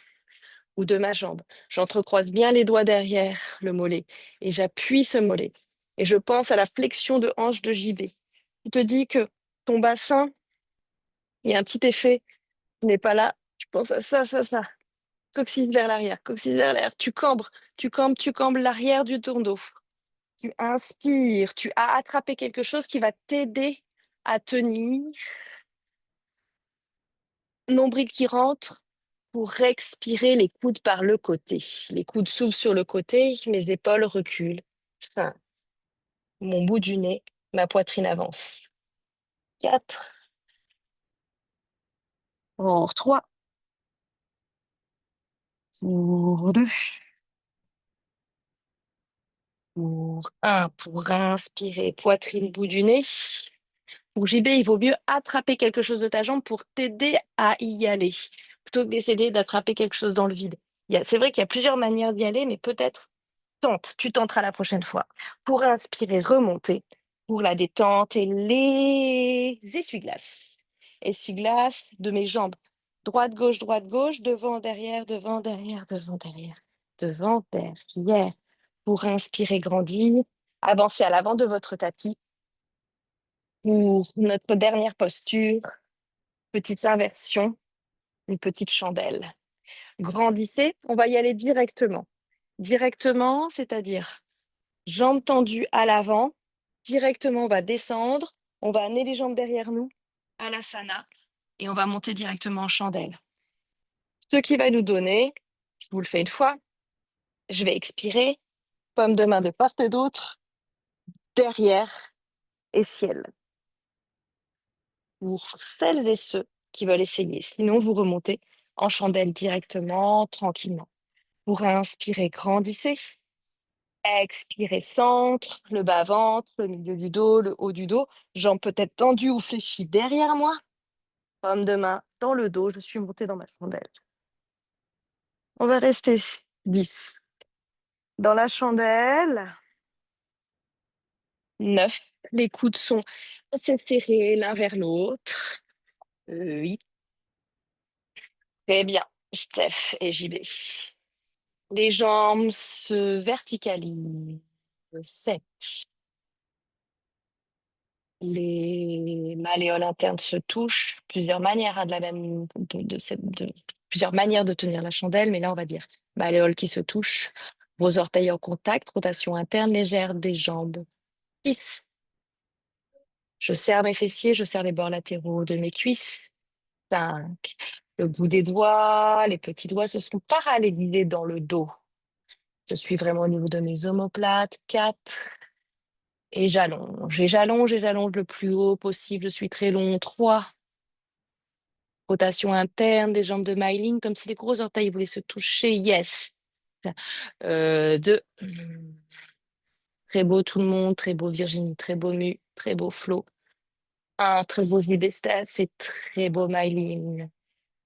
ou de ma jambe. J'entrecroise bien les doigts derrière le mollet et j'appuie ce mollet. Et je pense à la flexion de hanche de JB. Tu te dis que ton bassin, il y a un petit effet qui n'est pas là. Tu penses à ça, ça, ça. Coccyx vers l'arrière, coccyx vers l'arrière. Tu cambes l'arrière du ton dos. Tu inspires, tu as attrapé quelque chose qui va t'aider à tenir. Nombril qui rentre pour expirer les coudes par le côté. Les coudes s'ouvrent sur le côté, mes épaules reculent. 5. Mon bout du nez, ma poitrine avance. 4. Pour 3. Pour 2. Pour 1. Pour inspirer, poitrine, bout du nez. Pour JB, il vaut mieux attraper quelque chose de ta jambe pour t'aider à y aller, plutôt que d'essayer d'attraper quelque chose dans le vide. C'est vrai qu'il y a plusieurs manières d'y aller, mais peut-être tu tenteras la prochaine fois. Pour inspirer, remonter. Pour la détente et les essuie-glaces. Essuie-glaces de mes jambes. Droite, gauche, devant, derrière, devant, derrière, devant, derrière. Devant, derrière. Pour inspirer, grandir. Avancez à l'avant de votre tapis. Pour notre dernière posture, petite inversion, une petite chandelle. Grandissez, on va y aller directement. Directement, c'est-à-dire jambes tendues à l'avant. Directement, on va descendre. On va amener les jambes derrière nous, à l'asana, et on va monter directement en chandelle. Ce qui va nous donner, je vous le fais une fois, je vais expirer, paume de main de part et d'autre, derrière et ciel. Pour celles et ceux qui veulent essayer. Sinon, vous remontez en chandelle directement, tranquillement. Pour inspirer, grandissez. Expirez, centre, le bas-ventre, le milieu du dos, le haut du dos. Jambes peut-être tendues ou fléchies derrière moi. Paume de main dans le dos. Je suis montée dans ma chandelle. On va rester 10. Dans la chandelle, 9. Les coudes sont assez serrés l'un vers l'autre. 8. Très bien, Steph et JB. Les jambes se verticalisent. 7. Les malléoles internes se touchent. Plusieurs manières de la même, plusieurs manières de tenir la chandelle, mais là, on va dire malléoles qui se touchent. Vos orteils en contact, rotation interne légère des jambes. 6. Je serre mes fessiers, je serre les bords latéraux de mes cuisses. 5. Le bout des doigts, les petits doigts se sont parallélisés dans le dos. Je suis vraiment au niveau de mes omoplates. 4. Et j'allonge. Et j'allonge le plus haut possible. Je suis très long. 3. Rotation interne des jambes de myline, comme si les gros orteils voulaient se toucher. Yes. 2. Très beau tout le monde. Très beau Virginie. Très beau Mu. Très beau Flo. 1. Très beau Steph et très beau myline.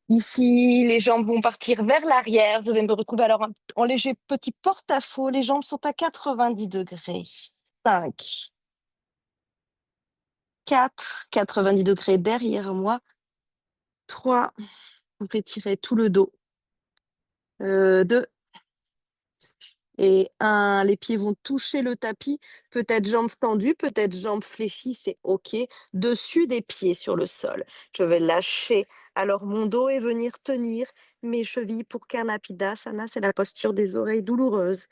Ici, les jambes vont partir vers l'arrière. Je vais me retrouver alors en léger petit porte-à-faux. Les jambes sont à 90 degrés. 5. 4. 90 degrés derrière moi. 3. Vous étirez tout le dos. 2. Et 1. Les pieds vont toucher le tapis. Peut-être jambes tendues, peut-être jambes fléchies, c'est OK. Dessus des pieds sur le sol. Je vais lâcher alors mon dos et venir tenir mes chevilles pour Karnapidasana. C'est la posture des oreilles douloureuses.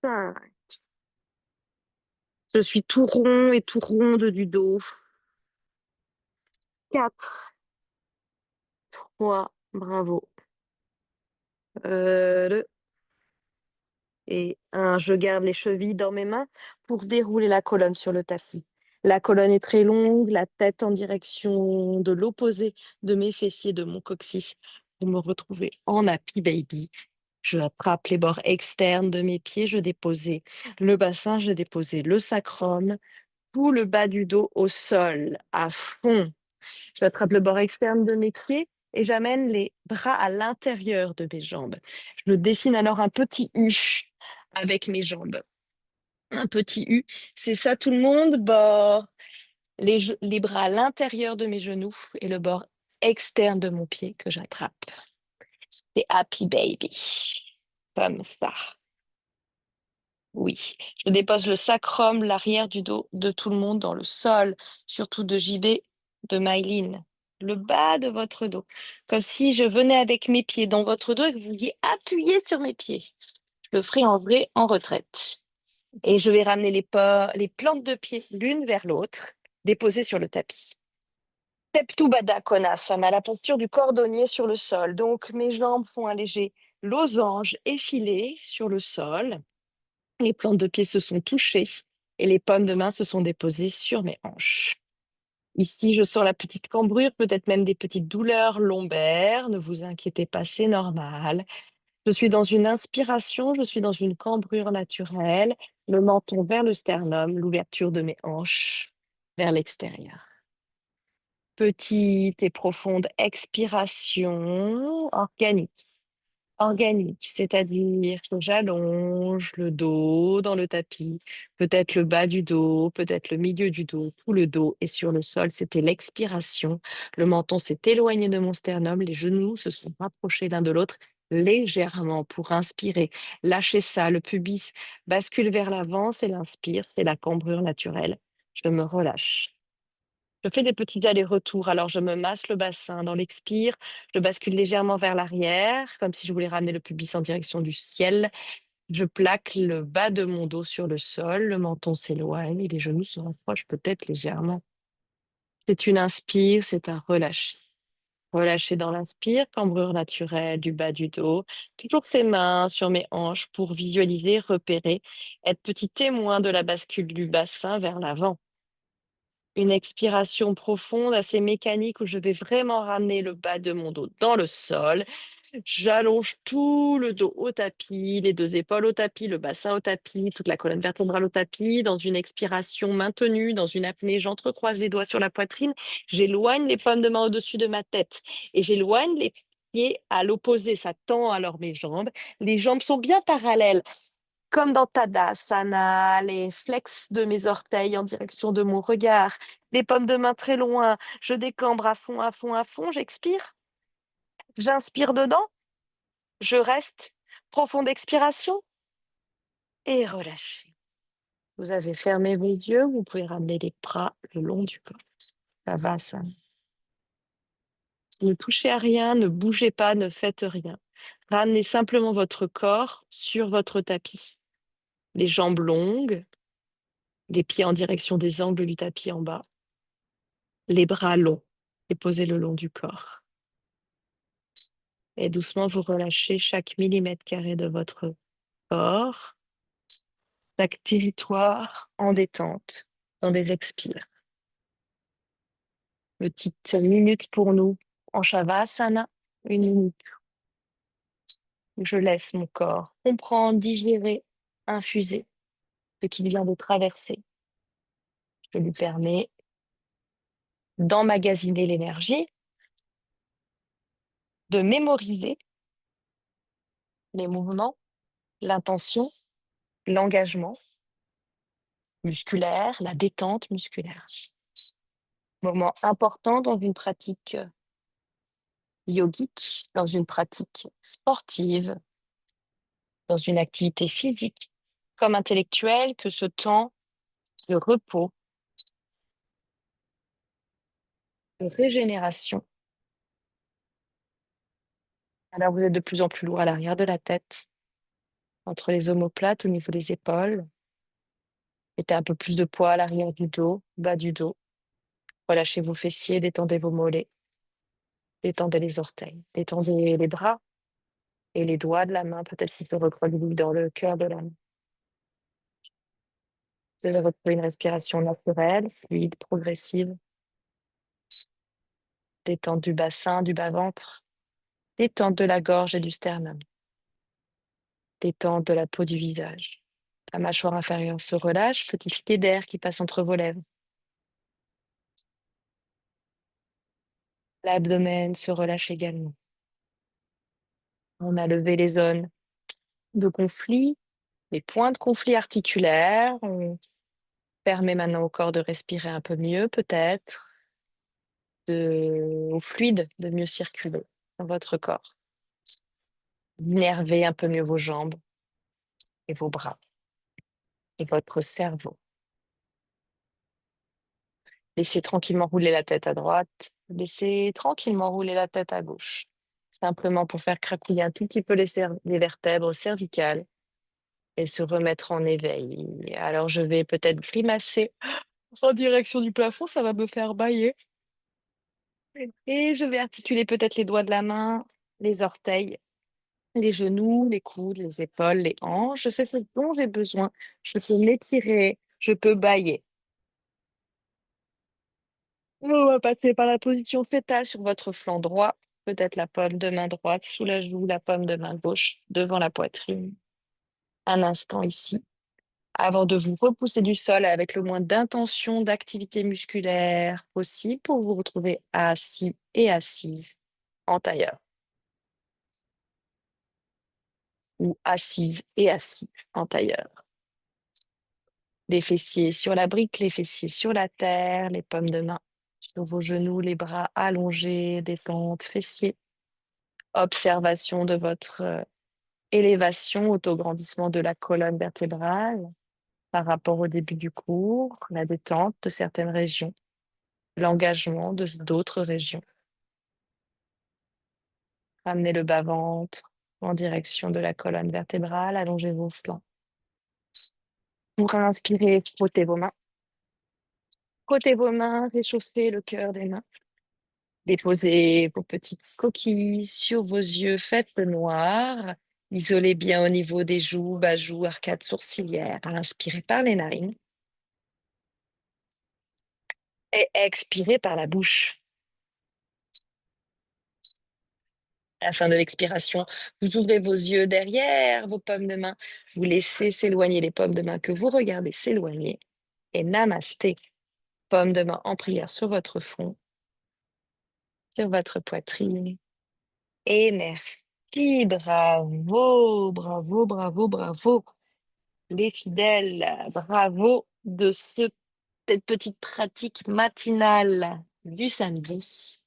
5. Je suis tout rond et tout ronde du dos. 4. 3. Bravo. 2. Et 1. Je garde les chevilles dans mes mains pour dérouler la colonne sur le tapis. La colonne est très longue, la tête en direction de l'opposé de mes fessiers, de mon coccyx, pour me retrouver en happy baby. Je attrape les bords externes de mes pieds, je déposais le bassin, je déposais le sacrum, tout le bas du dos au sol, à fond. J'attrape le bord externe de mes pieds et j'amène les bras à l'intérieur de mes jambes. Je dessine alors un petit U avec mes jambes. Un petit U. C'est ça tout le monde? Bah, Les bras à l'intérieur de mes genoux et le bord externe de mon pied que j'attrape. C'est happy baby. Comme ça. Oui. Je dépose le sacrum, l'arrière du dos de tout le monde dans le sol, surtout de JB, de Myline. Le bas de votre dos. Comme si je venais avec mes pieds dans votre dos et que vous vouliez appuyer sur mes pieds. Je le ferai en vrai en retraite. Et je vais ramener les plantes de pied l'une vers l'autre, déposées sur le tapis. Teptu Baddha Konasana, la posture du cordonnier sur le sol. Donc mes jambes font un léger losange effilé sur le sol. Les plantes de pied se sont touchées et les paumes de main se sont déposées sur mes hanches. Ici, je sens la petite cambrure, peut-être même des petites douleurs lombaires. Ne vous inquiétez pas, c'est normal. Je suis dans une inspiration, je suis dans une cambrure naturelle, le menton vers le sternum, l'ouverture de mes hanches vers l'extérieur. Petite et profonde expiration organique. Organique, c'est-à-dire que j'allonge le dos dans le tapis, peut-être le bas du dos, peut-être le milieu du dos, tout le dos est sur le sol, c'était l'expiration. Le menton s'est éloigné de mon sternum, les genoux se sont rapprochés l'un de l'autre légèrement pour inspirer. Lâchez ça, le pubis bascule vers l'avant, c'est l'inspire, c'est la cambrure naturelle. Je me relâche. Je fais des petits allers-retours. Alors, je me masse le bassin dans l'expire. Je bascule légèrement vers l'arrière, comme si je voulais ramener le pubis en direction du ciel. Je plaque le bas de mon dos sur le sol. Le menton s'éloigne et les genoux se rapprochent peut-être légèrement. C'est une inspire, c'est un relâcher. Relâcher dans l'inspire, cambrure naturelle du bas du dos. Toujours ses mains sur mes hanches pour visualiser, repérer, être petit témoin de la bascule du bassin vers l'avant. Une expiration profonde, assez mécanique, où je vais vraiment ramener le bas de mon dos dans le sol. J'allonge tout le dos au tapis, les deux épaules au tapis, le bassin au tapis, toute la colonne vertébrale au tapis. Dans une expiration maintenue, dans une apnée, j'entrecroise les doigts sur la poitrine. J'éloigne les paumes de main au-dessus de ma tête et j'éloigne les pieds à l'opposé. Ça tend alors mes jambes. Les jambes sont bien parallèles. Comme dans Tadasana, les flex de mes orteils en direction de mon regard, les paumes de main très loin, je décambre à fond, à fond, à fond, j'expire, j'inspire dedans, je reste, profonde expiration et relâchez. Vous avez fermé vos yeux, vous pouvez ramener les bras le long du corps. Savasana. Ne touchez à rien, ne bougez pas, ne faites rien. Ramenez simplement votre corps sur votre tapis. Les jambes longues, les pieds en direction des angles du tapis en bas. Les bras longs et posés le long du corps. Et doucement, vous relâchez chaque millimètre carré de votre corps, chaque territoire en détente, dans des expires. Petite minute pour nous en Shavasana, une minute. Je laisse mon corps comprendre, digérer, infuser ce qu'il vient de traverser. Je lui permets d'emmagasiner l'énergie, de mémoriser les mouvements, l'intention, l'engagement musculaire, la détente musculaire. Moment important dans une pratique yogique, dans une pratique sportive, dans une activité physique comme intellectuelle, que ce temps de repos, de régénération. Alors vous êtes de plus en plus lourd à l'arrière de la tête, entre les omoplates, au niveau des épaules. Mettez un peu plus de poids à l'arrière du dos, bas du dos. Relâchez vos fessiers, détendez vos mollets, détendez les orteils, détendez les bras et les doigts de la main, peut-être qu'il se recroqueville dans le cœur de la main. Vous allez retrouver une respiration naturelle, fluide, progressive. Détente du bassin, du bas-ventre. Détente de la gorge et du sternum. Détente de la peau du visage. La mâchoire inférieure se relâche, petit filet d'air qui passe entre vos lèvres. L'abdomen se relâche également. On a levé les zones de conflit, les points de conflit articulaires. On Permet maintenant au corps de respirer un peu mieux, peut-être, au fluide de mieux circuler dans votre corps. Innervez un peu mieux vos jambes et vos bras et votre cerveau. Laissez tranquillement rouler la tête à droite, laissez tranquillement rouler la tête à gauche. Simplement pour faire craquiller un tout petit peu les vertèbres cervicales et se remettre en éveil. Alors je vais peut-être grimacer en direction du plafond, ça va me faire bâiller. Et je vais articuler peut-être les doigts de la main, les orteils, les genoux, les coudes, les épaules, les hanches. Je fais ce dont j'ai besoin. Je peux m'étirer, je peux bâiller. On va passer par la position fétale sur votre flanc droit, peut-être la paume de main droite sous la joue, la paume de main gauche devant la poitrine. Un instant ici, avant de vous repousser du sol avec le moins d'intention d'activité musculaire possible pour vous retrouver assis et assise en tailleur ou assise et assis en tailleur. Les fessiers sur la brique, les fessiers sur la terre, les paumes de main sur vos genoux, les bras allongés, détente fessiers. Observation de votre élévation, autograndissement de la colonne vertébrale par rapport au début du cours, la détente de certaines régions, l'engagement de d'autres régions. Ramenez le bas-ventre en direction de la colonne vertébrale, allongez vos flancs. Pour inspirer, frottez vos mains, réchauffez le cœur des mains. Déposez vos petites coquilles sur vos yeux, faites le noir. Isolez bien au niveau des joues, bas joues, arcades sourcilières. Inspirez par les narines et expirez par la bouche. À la fin de l'expiration, vous ouvrez vos yeux derrière vos paumes de main. Vous laissez s'éloigner les paumes de main que vous regardez s'éloigner. Et namasté, paume de main en prière sur votre front, sur votre poitrine. Et merci. Bravo, bravo, bravo, bravo. Les fidèles, bravo de cette petite pratique matinale du samedi.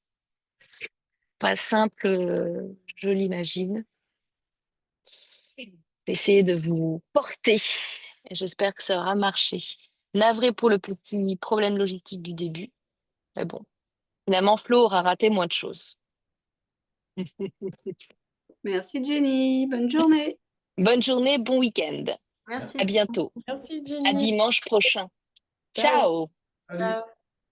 Pas simple, je l'imagine. Essayez de vous porter. Et j'espère que ça aura marché. Navré pour le petit problème logistique du début. Mais bon, finalement, Flo aura raté moins de choses. Merci Jenny, bonne journée. Bonne journée, bon week-end. Merci. À bientôt. Merci À Jenny. dimanche prochain. Ciao. Ciao! Salut. Ciao.